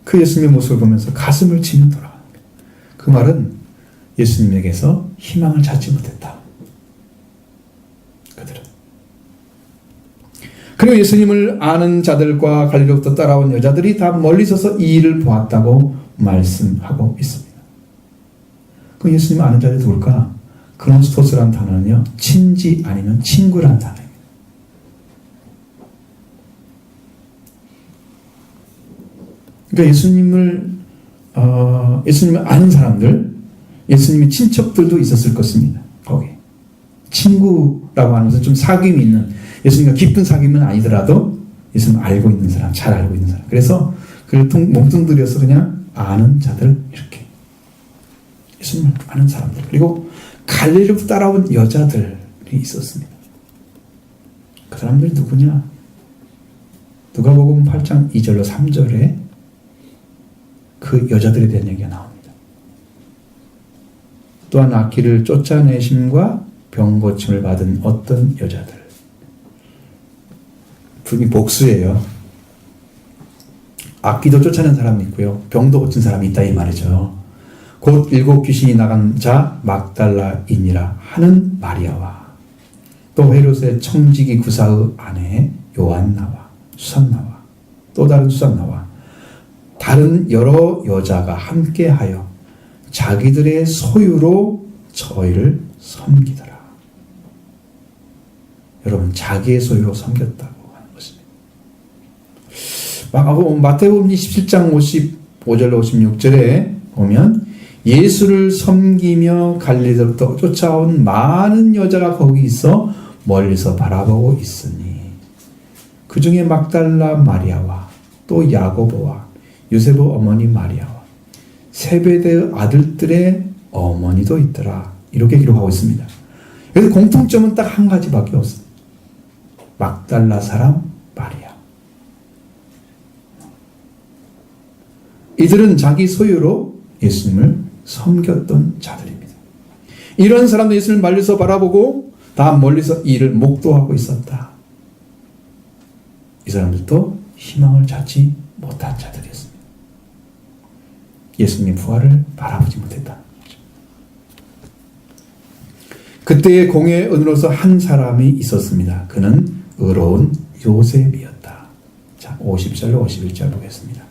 그 예수님의 모습을 보면서 가슴을 치며 돌아가는 거예요. 그 말은 예수님에게서 희망을 찾지 못했다. 그들은. 그리고 예수님을 아는 자들과 갈릴리로부터 따라온 여자들이 다 멀리 서서 이 일을 보았다고 말씀하고 있습니다. 그 예수님 아는 자들이 누굴까? 그노스토스라는 단어는요, 친지 아니면 친구라는 단어입니다. 그러니까 예수님을 아는 사람들, 예수님의 친척들도 있었을 것입니다. 거기. 친구라고 하는 것은 좀 사귐이 있는, 예수님과 깊은 사귐은 아니더라도 예수님을 알고 있는 사람, 잘 알고 있는 사람. 그래서 그를 몽둥들여서 그냥 아는 자들, 이렇게. 예수님을 아는 사람들. 그리고 갈릴리로 따라온 여자들이 있었습니다. 그 사람들이 누구냐? 누가복음 8장 2절로 3절에 그 여자들에 대한 얘기가 나옵니다. 또한 악기를 쫓아내심과 병고침을 받은 어떤 여자들. 분이 복수예요. 악기도 쫓아낸 사람이 있고요. 병도 고친 사람이 있다 이 말이죠. 곧 7 귀신이 나간 자 막달라인이라 하는 마리아와 또 헤롯의 청지기 구사의 아내 요한나와 수산나와 또 다른 수산나와 다른 여러 여자가 함께하여 자기들의 소유로 저희를 섬기더라. 여러분, 자기의 소유로 섬겼다고 하는 것입니다. 마태복음 27장 55절로 56절에 보면 예수를 섬기며 갈릴리로부터 쫓아온 많은 여자가 거기 있어 멀리서 바라보고 있으니 그 중에 막달라 마리아와 또 야고보와 요세보 어머니 마리아와 세베대의 아들들의 어머니도 있더라. 이렇게 기록하고 있습니다. 그래서 공통점은 딱 한 가지밖에 없습니다. 막달라 사람 마리아. 이들은 자기 소유로 예수님을 섬겼던 자들입니다. 이런 사람도 예수님을 멀리서 바라보고 다 멀리서 이를 목도하고 있었다. 이 사람들도 희망을 찾지 못한 자들이었습니다. 예수님의 부활을 바라보지 못했다는 거죠. 그때의 공회의 은으로서 한 사람이 있었습니다. 그는 의로운 요셉이었다. 자, 50절로 51절 보겠습니다.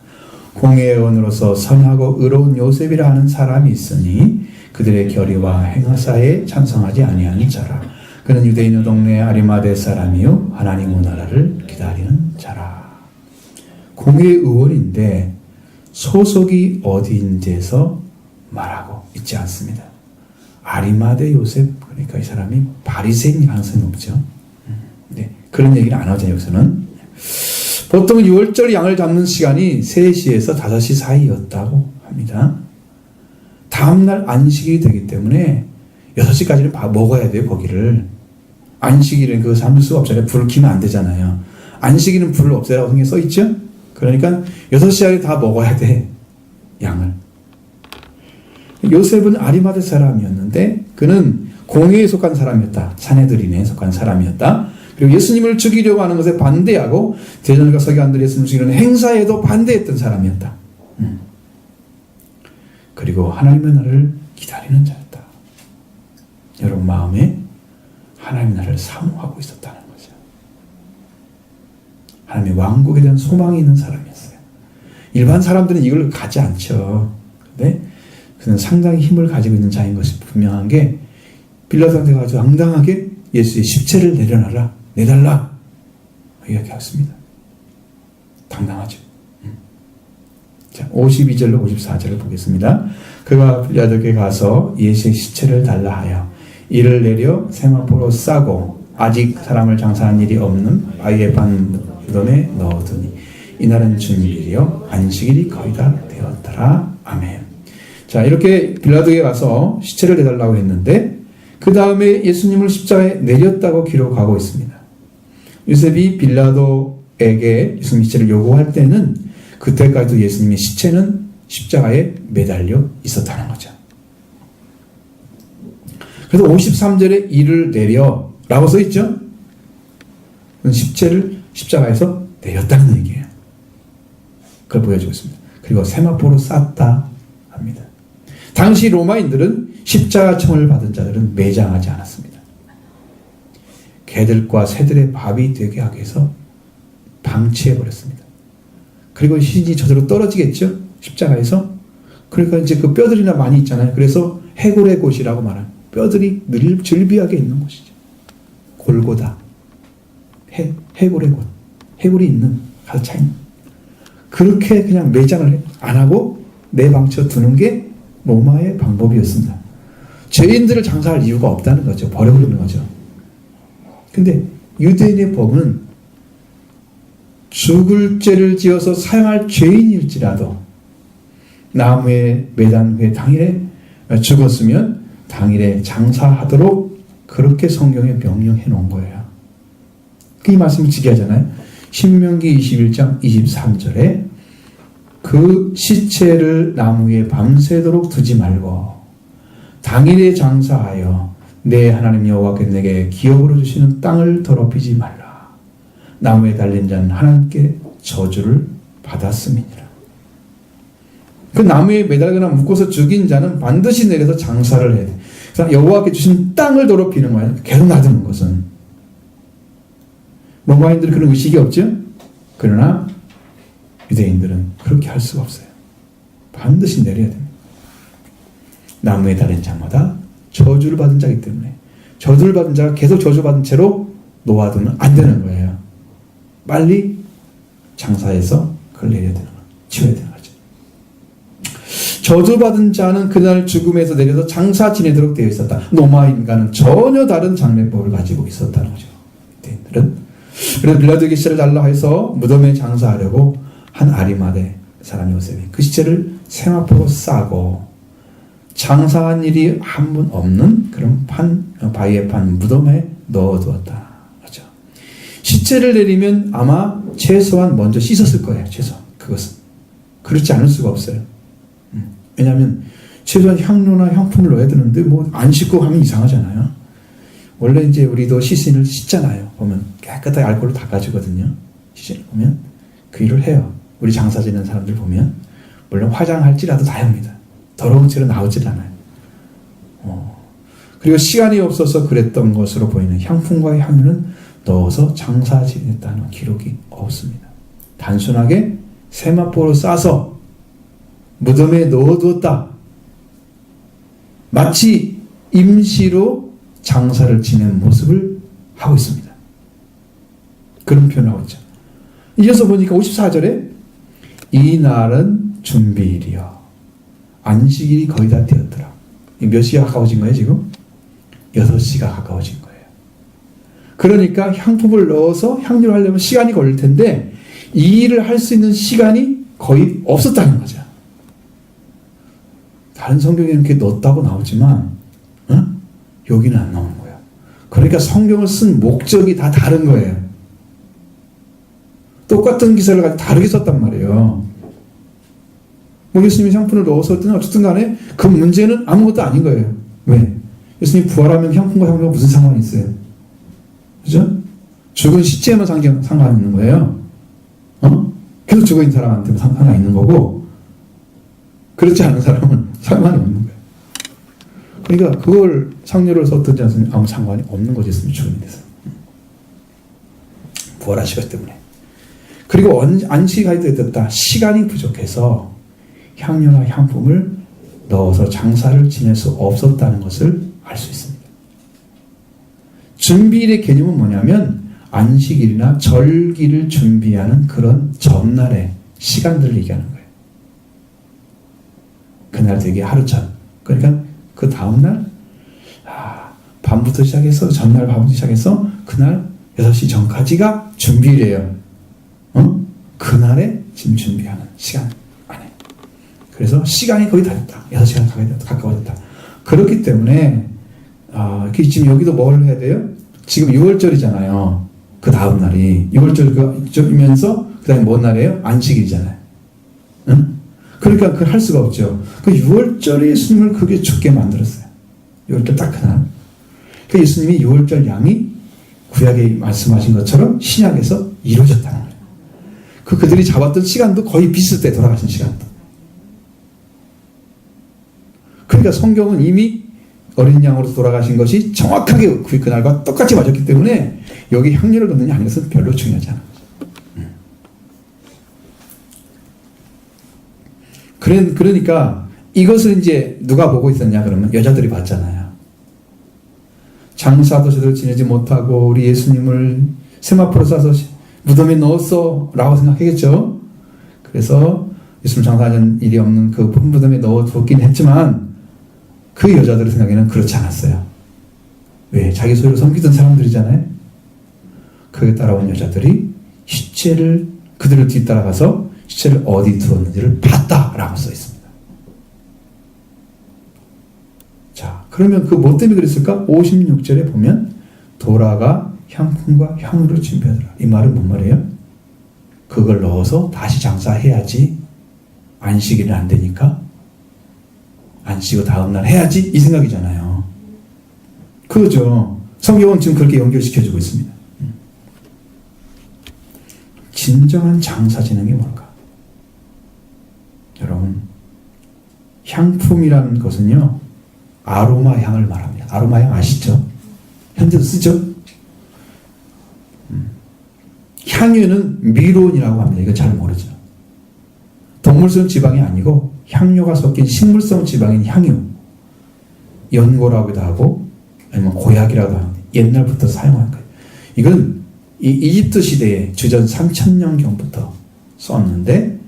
공회의 은으로서 선하고 의로운 요셉이라 하는 사람이 있으니 그들의 결의와 행사에 찬성하지 아니하는 자라. 그는 유대인의 동네 아리마대 사람이요 하나님의 나라를 기다리는 자라. 공회의 의원인데 소속이 어디인지에서 말하고 있지 않습니다. 아리마대 요셉, 그러니까 이 사람이 바리새인일 가능성이 높죠. 네, 그런 얘기를 안 하죠. 여기서는 보통 6월절 양을 잡는 시간이 3시에서 5시 사이였다고 합니다. 다음날 안식이 되기 때문에 6시까지는 먹어야 돼요. 고기를. 안식일은 그거 삼을 수가 없잖아요. 불을 켜면 안 되잖아요. 안식일은 불을 없애라고 성경에 써있죠. 그러니까 6시 안에 다 먹어야 돼. 양을. 요셉은 아리마대 사람이었는데 그는 공회에 속한 사람이었다. 사내들인에 속한 사람이었다. 그리고 예수님을 죽이려고 하는 것에 반대하고 대전과 서기관들이 예수님을 죽이려는 행사에도 반대했던 사람이었다. 그리고 하나님의 나라를 기다리는 자였다. 여러분 마음에 하나님의 나라를 사모하고 있었다는 거죠. 하나님의 왕국에 대한 소망이 있는 사람이었어요. 일반 사람들은 이걸 가지 않죠. 근데 그는 상당히 힘을 가지고 있는 자인 것이 분명한 게 빌라도한테 가서 당당하게 예수의 십체를 내달라 이야기했습니다. 당당하죠. 자, 52절로 54절을 보겠습니다. 그가 빌라도에게 가서 예수의 십체를 달라 하여 이를 내려 세마포로 싸고 아직 사람을 장사한 일이 없는 아이의 반 무덤에 넣어두니 이날은 주일이요 안식일이 거의 다 되었더라. 아멘. 자, 이렇게 빌라도에게 가서 시체를 내달라고 했는데 그 다음에 예수님을 십자가에 내렸다고 기록하고 있습니다. 요셉이 빌라도에게 예수님 시체를 요구할 때는 그때까지도 예수님의 시체는 십자가에 매달려 있었다는 거죠. 그래서 53절에 이를 내려 라고 써있죠. 십체를 십자가에서 내렸다는 얘기예요. 그걸 보여주고 있습니다. 그리고 세마포로 쌌다 합니다. 당시 로마인들은 십자가총을 받은 자들은 매장하지 않았습니다. 개들과 새들의 밥이 되게 하기 위해서 방치해버렸습니다. 그리고 신이 저절로 떨어지겠죠? 십자가에서. 그러니까 이제 그 뼈들이나 많이 있잖아요. 그래서 해골의 곳이라고 말하는, 뼈들이 늘 즐비하게 있는 곳이죠. 골고다. 해골의 곳. 해골이 있는, 가서 차 있는. 그렇게 그냥 매장을 안 하고 내방쳐 두는 게 로마의 방법이었습니다. 죄인들을 장사할 이유가 없다는 거죠. 버려버리는 거죠. 근데 유대인의 법은 죽을 죄를 지어서 사형할 죄인일지라도 나무에 매단 후에 당일에 죽었으면 당일에 장사하도록 그렇게 성경에 명령해 놓은 거예요. 이 말씀을 지키하잖아요. 신명기 21장 23절에 그 시체를 나무에 밤새도록 두지 말고 당일에 장사하여 내 하나님 여호와께 내게 기업으로 주시는 땅을 더럽히지 말라. 나무에 달린 자는 하나님께 저주를 받았음이니라. 그 나무에 매달거나 묶어서 죽인 자는 반드시 내려서 장사를 해야 돼. 그래서 여호와께 주신 땅을 더럽히는 거예요. 계속 놔두는 것은. 로마인들은 그런 의식이 없죠. 그러나 유대인들은 그렇게 할 수가 없어요. 반드시 내려야 됩니다. 나무에 달린 자마다 저주를 받은 자이기 때문에 저주를 받은 자가 계속 저주받은 채로 놓아두면 안 되는 거예요. 빨리 장사해서 그걸 내려야 되는 거예요. 치워야 되는 거죠. 저주받은 자는 그날 죽음에서 내려서 장사 지내도록 되어 있었다. 로마인과는 전혀 다른 장례법을 가지고 있었다는 거죠. 유대인들은. 그래서 빌라도에게 시체를 달라 해서 무덤에 장사하려고 한 아리마대 사람 요셉이 그 시체를 세마포로 싸고 장사한 일이 한 분 없는 그런 바위에 판 무덤에 넣어두었다. 그렇죠. 시체를 내리면 아마 최소한 먼저 씻었을 거예요. 최소한 그것은 그렇지 않을 수가 없어요. 왜냐하면 최소한 향료나 향품을 넣어야 되는데 뭐 안 씻고 하면 이상하잖아요. 원래 이제 우리도 시신을 씻잖아요. 보면 깨끗하게 알코올로 닦아주거든요. 시신을 보면 그 일을 해요. 우리 장사 지내는 사람들 보면 물론 화장할지라도 다 합니다. 더러운 채로 나오질 않아요. 그리고 시간이 없어서 그랬던 것으로 보이는 향품과 향유는 넣어서 장사 지냈다는 기록이 없습니다. 단순하게 세마포로 싸서 무덤에 넣어두었다. 마치 임시로 장사를 지낸 모습을 하고 있습니다. 그런 표현을 하고 있죠. 이어서 보니까 54절에 이 날은 준비일이요. 안식일이 거의 다 되었더라. 몇 시가 가까워진 거예요 지금? 6시가 가까워진 거예요. 그러니까 향품을 넣어서 향유를 하려면 시간이 걸릴 텐데 이 일을 할 수 있는 시간이 거의 없었다는 거죠. 다른 성경에 이렇게 넣었다고 나오지만 여기는 안 나오는 거예요. 그러니까 성경을 쓴 목적이 다 다른 거예요. 똑같은 기사를 가지고 다르게 썼단 말이에요. 뭐 예수님이 향품을 넣어서 어쨌든 간에 그 문제는 아무것도 아닌 거예요. 왜? 예수님이 부활하면 향품과 향료가 무슨 상관이 있어요? 그죠? 죽은 시체에만 상관이 있는 거예요. 계속 죽어있는 사람한테는 상관이 있는 거고 그렇지 않은 사람은 상관이 없는 거예요. 그러니까 그걸 상료를 썼든지 않으면 아무 상관이 없는 거지. 예수님이 죽음에 대해서. 부활하시기 때문에. 그리고 안식일이 됐다. 시간이 부족해서 향료나 향품을 넣어서 장사를 지낼 수 없었다는 것을 알 수 있습니다. 준비일의 개념은 뭐냐면 안식일이나 절기를 준비하는 그런 전날의 시간들을 얘기하는 거예요. 그날 되게 하루 전. 그러니까 그 다음날 밤부터 시작해서 전날 밤부터 시작해서 그날 6시 전까지가 준비일이에요. 그날에 지금 준비하는 시간 안에. 그래서 시간이 거의 다 됐다. 6시간 가까워졌다. 그렇기 때문에 지금 여기도 뭘 해야 돼요? 지금 6월절이잖아요. 그 다음 날이 6월절이면서 그 다음에 뭔 날이에요? 안식일이잖아요. 그러니까 그걸 할 수가 없죠. 그 6월절에 예수님을 그게 죽게 만들었어요. 6월절 딱 그날. 그 예수님이 6월절 양이 구약에 말씀하신 것처럼 신약에서 이루어졌다는 거예요. 그들이 잡았던 시간도 거의 비슷해. 돌아가신 시간도. 그러니까 성경은 이미 어린 양으로 돌아가신 것이 정확하게 그날과 똑같이 맞았기 때문에 여기 향유를 넣느냐 아닌 것은 별로 중요하지 않아요. 그러니까 이것을 이제 누가 보고 있었냐 그러면 여자들이 봤잖아요. 장사도 제대로 지내지 못하고 우리 예수님을 세마포로 싸서 무덤에 넣었어 라고 생각하겠죠. 그래서 예수님 장사하는 일이 없는 그 무덤에 넣어두었긴 했지만 그 여자들의 생각에는 그렇지 않았어요. 왜? 자기 소유로 섬기던 사람들이잖아요. 그에 따라온 여자들이 시체를 그들을 뒤따라가서 시체를 어디 두었는지를 봤다라고 써 있습니다. 자, 그러면 그 뭐 때문에 그랬을까? 56절에 보면 돌아가 향품과 향유를 준비하더라. 이 말은 뭔 말이에요? 그걸 넣어서 다시 장사해야지. 안식일은 안 되니까 안 쉬고 다음날 해야지 이 생각이잖아요. 그거죠. 성경은 지금 그렇게 연결시켜주고 있습니다. 진정한 장사 지능이 뭘까? 여러분, 향품이라는 것은요 아로마 향을 말합니다. 아로마 향 아시죠? 현재도 쓰죠? 향유는 미론이라고 합니다. 이거 잘 모르죠. 동물성 지방이 아니고 향료가 섞인 식물성 지방인 향유, 연고라고도 하고 아니면 고약이라고 합니다. 옛날부터 사용한 거예요. 이건 이 이집트 시대에 주전 3000년경부터 썼는데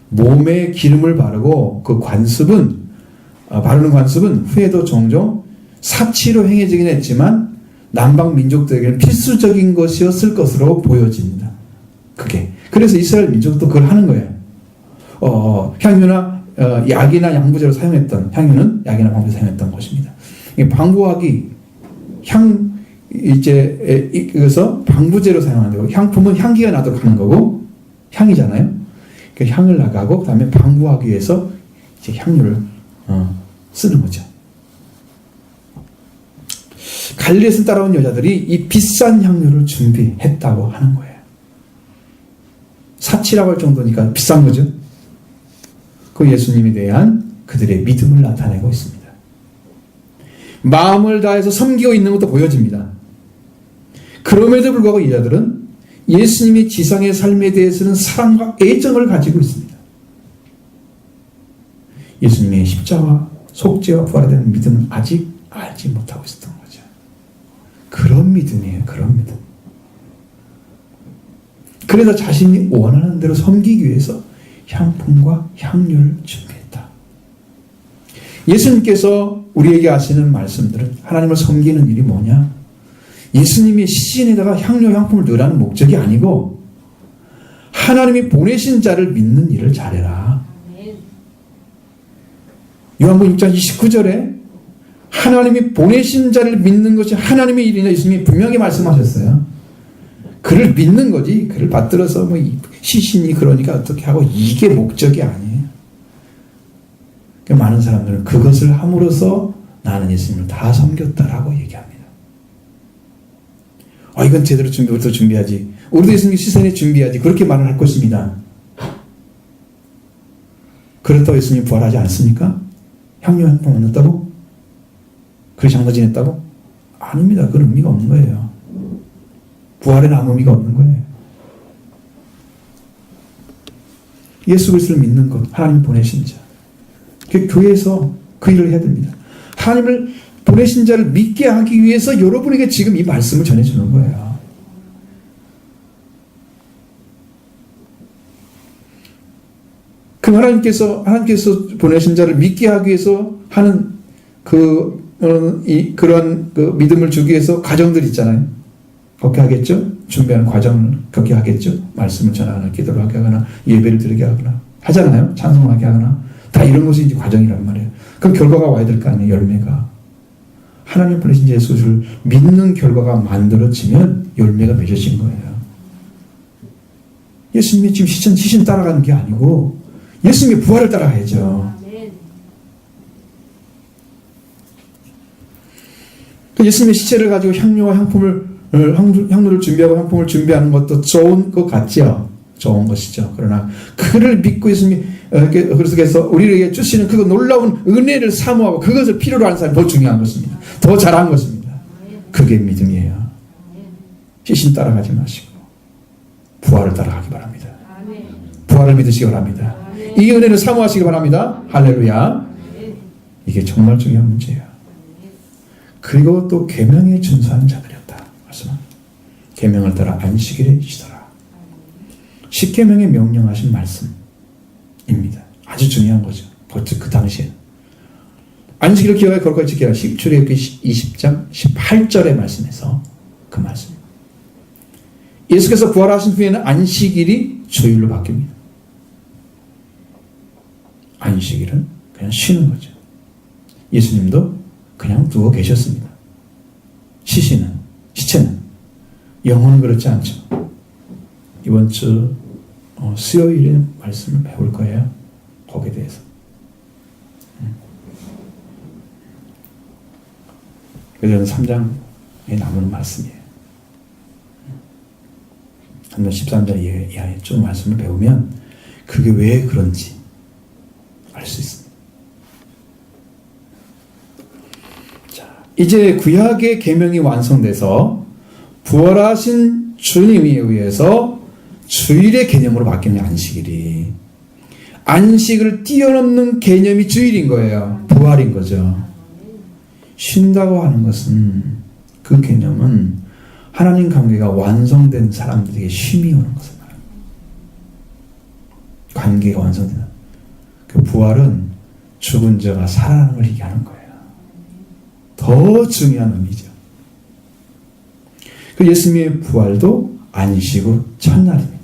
몸에 기름을 바르고 그 관습은 바르는 관습은 후에도 종종 사치로 행해지긴 했지만 남방 민족들에게는 필수적인 것이었을 것으로 보여집니다. 그게 그래서 이스라엘 민족도 그걸 하는 거예요. 향유나 약이나 양부제로 사용했던 향유는 약이나 방부제로 사용했던 것입니다. 방부학이 그래서 방부제로 사용하는 거고 향품은 향기가 나도록 하는 거고 향이잖아요. 그 향을 나가고 그다음에 방부하기 위해서 이제 향유를 쓰는 거죠. 갈릴리에서 따라온 여자들이 이 비싼 향유를 준비했다고 하는 거예요. 사치라고 할 정도니까 비싼 거죠. 그 예수님에 대한 그들의 믿음을 나타내고 있습니다. 마음을 다해서 섬기고 있는 것도 보여집니다. 그럼에도 불구하고 이 자들은 예수님의 지상의 삶에 대해서는 사랑과 애정을 가지고 있습니다. 예수님의 십자가, 속죄와 부활에 대한 믿음은 아직 알지 못하고 있었던 거죠. 그런 믿음이에요. 그런 믿음. 그래서 자신이 원하는 대로 섬기기 위해서 향품과 향유를 준비했다. 예수님께서 우리에게 하시는 말씀들은 하나님을 섬기는 일이 뭐냐? 예수님이 시신에다가 향료, 향품을 넣으라는 목적이 아니고 하나님이 보내신 자를 믿는 일을 잘해라. 요한복음 6장 29절에 하나님이 보내신 자를 믿는 것이 하나님의 일이냐 예수님이 분명히 말씀하셨어요. 그를 믿는 거지 그를 받들어서 뭐 시신이 그러니까 어떻게 하고 이게 목적이 아니에요. 많은 사람들은 그것을 함으로써 나는 예수님을 다 섬겼다라고 얘기합니다. 이건 제대로 우리도 준비하지. 우리도 예수님 시선에 준비하지. 그렇게 말을 할 것입니다. 그렇다고 예수님 부활하지 않습니까? 향유 향품 안 넣었다고? 그렇게 장사 지냈다고? 아닙니다. 그건 의미가 없는 거예요. 부활에는 아무 의미가 없는 거예요. 예수 그리스도를 믿는 것, 하나님 보내신 자. 교회에서 그 일을 해야 됩니다. 하나님을 보내신 자를 믿게 하기 위해서 여러분에게 지금 이 말씀을 전해주는 거예요. 그 하나님께서 보내신 자를 믿게 하기 위해서 하는 그러한 믿음을 주기 위해서 과정들 있잖아요. 그렇게 하겠죠? 준비하는 과정을 그렇게 하겠죠? 말씀을 전하거나 기도를 하게 하거나 예배를 드리게 하거나 하잖아요. 찬송을 하게 하거나 다 이런 것이 이제 과정이란 말이에요. 그럼 결과가 와야 될 거 아니에요. 열매가. 하나님 보내신 예수를 믿는 결과가 만들어지면 열매가 맺어진 거예요. 예수님이 지금 시신 따라가는 게 아니고 예수님의 부활을 따라가야죠. 예수님의 시체를 가지고 향료와 향료를 준비하고 향품을 준비하는 것도 좋은 것 같지요. 좋은 것이죠. 그러나 그를 믿고 예수님이 그래서 우리에게 주시는 그 놀라운 은혜를 사모하고 그것을 필요로 하는 사람이 더 중요한 것입니다. 더 잘한 것입니다. 그게 믿음이에요. 시신 따라가지 마시고 부활을 따라가기 바랍니다. 부활을 믿으시기 바랍니다. 이 은혜를 사모하시기 바랍니다. 할렐루야. 이게 정말 중요한 문제예요. 그리고 또 계명에 준수하는 자들이었다. 말씀합니다. 계명을 따라 안식일에 쉬더라. 십계명에 명령하신 말씀입니다. 아주 중요한 거죠. 그 당시에 안식일을 기억하여 거룩하게 지키라. 출애굽기 20장 18절의 말씀에서 그 말씀. 예수께서 부활하신 후에는 안식일이 주일로 바뀝니다. 안식일은 그냥 쉬는 거죠. 예수님도 그냥 누워 계셨습니다. 시체는 영혼은 그렇지 않죠. 이번 주 수요일에 말씀을 배울 거예요. 거기에 대해서. 그래서 3장에 나오는 말씀이에요. 3장 13절 이하에 쭉 말씀을 배우면 그게 왜 그런지 알 수 있습니다. 자, 이제 구약의 계명이 완성돼서 부활하신 주님에 의해서 주일의 개념으로 바뀌는 안식일이. 안식을 뛰어넘는 개념이 주일인 거예요. 부활인 거죠. 쉰다고 하는 것은 그 개념은 하나님 관계가 완성된 사람들에게 쉼이 오는 것을 말합니다. 관계가 완성된 그 부활은 죽은 자가 살아나는 걸 얘기하는 거예요. 더 중요한 의미죠. 그 예수님의 부활도 안식으로 첫날입니다.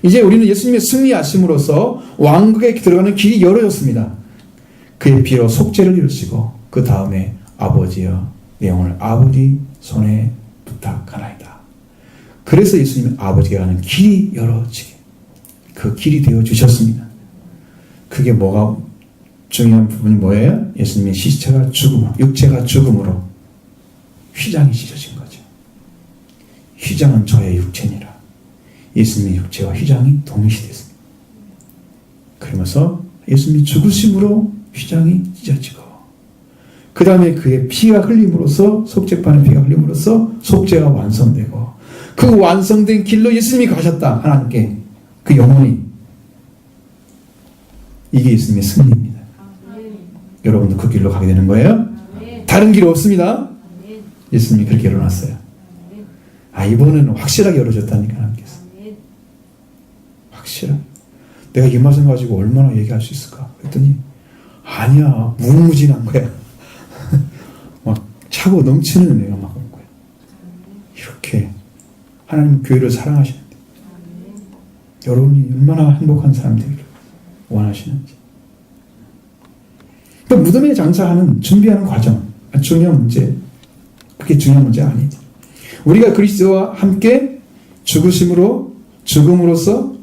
이제 우리는 예수님의 승리하심으로써 왕국에 들어가는 길이 열어졌습니다. 그의 피로 속죄를 이루시고 그 다음에 아버지여 내 영혼을 아버지 손에 부탁하나이다. 그래서 예수님은 아버지가 가는 길이 열어지게 그 길이 되어 주셨습니다. 그게 뭐가 중요한 부분이 뭐예요? 예수님의 시체가 죽음으로, 육체가 죽음으로 휘장이 찢어진 거죠. 휘장은 저의 육체니라. 예수님의 육체와 휘장이 동시됐습니다. 그러면서 예수님이 죽으심으로 휘장이 찢어지고 그 다음에 그의 피가 흘림으로써 속죄받는 피가 흘림으로써 속죄가 완성되고 그 완성된 길로 예수님이 가셨다. 하나님께 그 영혼이 이게 예수님의 승리입니다. 여러분도 그 길로 가게 되는 거예요. 다른 길 없습니다. 예수님이 그렇게 열어놨어요. 이번에는 확실하게 열어줬다니까 하나님께서. 확실하게. 내가 이 말씀 가지고 얼마나 얘기할 수 있을까 그랬더니 아니야 무궁무진한 거야. 막 차고 넘치는 은혜가 막 온 거야. 이렇게 하나님 교회를 사랑하시는데 여러분이 얼마나 행복한 사람 되기를 원하시는지. 또 무덤에 장사하는 준비하는 과정 중요한 문제. 그게 중요한 문제가 아니죠. 우리가 그리스도와 함께 죽음으로써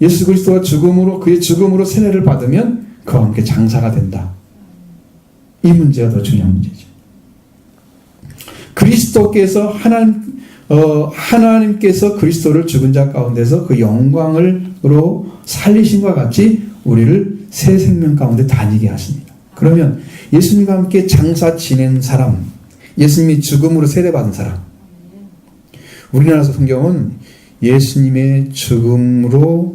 예수 그리스도와 죽음으로 그의 죽음으로 세례를 받으면 그와 함께 장사가 된다. 이 문제가 더 중요한 문제죠. 그리스도께서 하나님께서 그리스도를 죽은 자 가운데서 그 영광으로 살리신과 같이 우리를 새 생명 가운데 다니게 하십니다. 그러면 예수님과 함께 장사 지낸 사람, 예수님이 죽음으로 세례받은 사람. 우리나라 성경은 예수님의 죽음으로와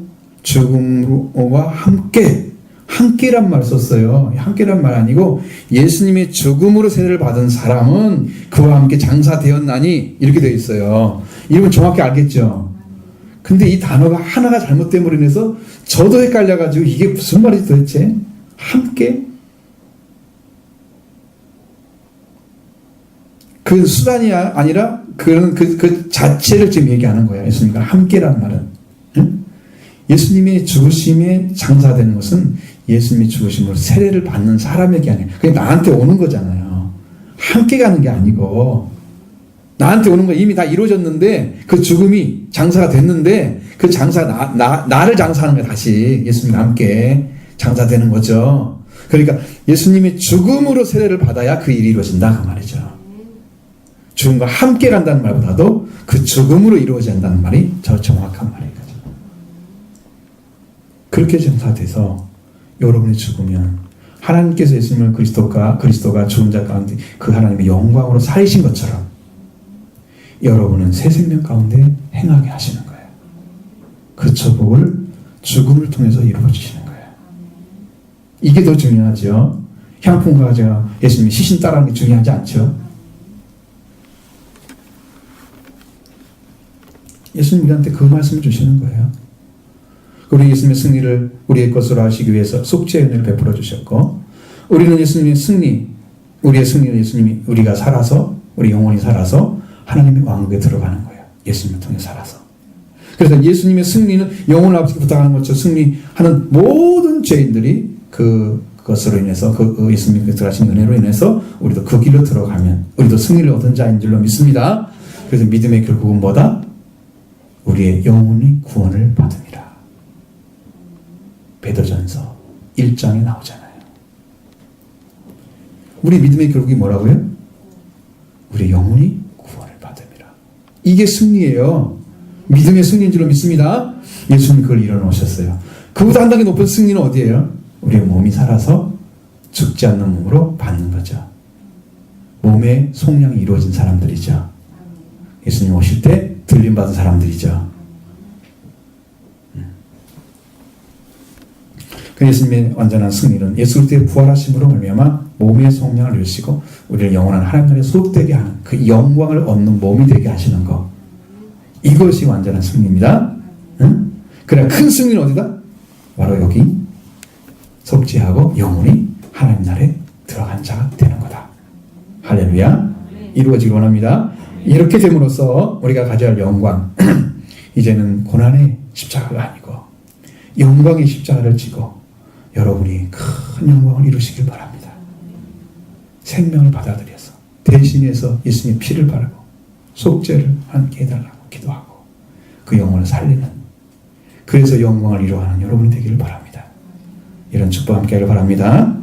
함께란 말을 썼어요. 함께란 말 아니고 예수님의 죽음으로 세례를 받은 사람은 그와 함께 장사되었나니 이렇게 되어 있어요. 이러면 정확히 알겠죠. 근데 이 단어가 하나가 잘못됨으로 인해서 저도 헷갈려가지고 이게 무슨 말이지 도대체? 함께? 그 수단이 아니라 그 자체를 지금 얘기하는 거예요. 예수님과 함께란 말은. 응? 예수님의 죽으심에 장사되는 것은 예수님의 죽으심으로 세례를 받는 사람에게 아니에요. 그게 나한테 오는 거잖아요. 함께 가는 게 아니고 나한테 오는 거 이미 다 이루어졌는데 그 죽음이 장사가 됐는데 그 장사가 나를 장사하는 거야. 다시 예수님과 함께 장사되는 거죠. 그러니까 예수님의 죽음으로 세례를 받아야 그 일이 이루어진다 그 말이죠. 죽음과 함께 간다는 말보다도 그 죽음으로 이루어진다는 말이 더 정확한 말이거든요. 그렇게 정사돼서 여러분이 죽으면 하나님께서 예수님을 그리스도가 죽은 자 가운데 그 하나님의 영광으로 살리신 것처럼 여러분은 새 생명 가운데 행하게 하시는 거예요. 그 축복을 죽음을 통해서 이루어지시는 거예요. 이게 더 중요하죠. 향품과 제가 예수님이 시신 따라하는 게 중요하지 않죠. 예수님 우리한테 그 말씀을 주시는 거예요. 우리 예수님의 승리를 우리의 것으로 하시기 위해서 속죄의 은혜를 베풀어 주셨고, 우리는 예수님의 승리, 우리의 승리는 예수님이 우리가 살아서, 우리 영혼이 살아서 하나님의 왕국에 들어가는 거예요. 예수님을 통해 살아서. 그래서 예수님의 승리는 영혼을 앞서 부탁하는 것처럼 승리하는 모든 죄인들이 그것으로 인해서 그 예수님께 들어가신 은혜로 인해서 우리도 그 길로 들어가면 우리도 승리를 얻은 자인 줄로 믿습니다. 그래서 믿음의 결국은 뭐다? 우리의 영혼이 구원을 받음이라. 베드로전서 1장에 나오잖아요. 우리 믿음의 결국이 뭐라고요? 우리 영혼이 구원을 받음이라. 이게 승리예요. 믿음의 승리인 줄로 믿습니다. 예수님이 그걸 이뤄놓으셨어요. 그보다 한 단계 높은 승리는 어디예요? 우리의 몸이 살아서 죽지 않는 몸으로 받는 거죠. 몸의 속량이 이루어진 사람들이죠. 예수님 오실 때 들림받은 사람들이죠. 그 예수님의 완전한 승리는 예수 그리스도의 부활하심으로 말미암아 몸의 속량을 이루시고 우리를 영원한 하나님 나라에 소속되게 하는 그 영광을 얻는 몸이 되게 하시는 것. 이것이 완전한 승리입니다. 응? 그러나 큰 승리는 어디다? 바로 여기 속죄하고 영혼이 하나님 나라에 들어간 자가 되는 거다. 할렐루야. 이루어지길 원합니다. 이렇게 됨으로써 우리가 가져야 할 영광, 이제는 고난의 십자가가 아니고 영광의 십자가를 지고 여러분이 큰 영광을 이루시길 바랍니다. 생명을 받아들여서 대신해서 예수님의 피를 바르고 속죄를 함께 해달라고 기도하고 그 영혼을 살리는, 그래서 영광을 이루어가는 여러분이 되기를 바랍니다. 이런 축복 함께 하길 바랍니다.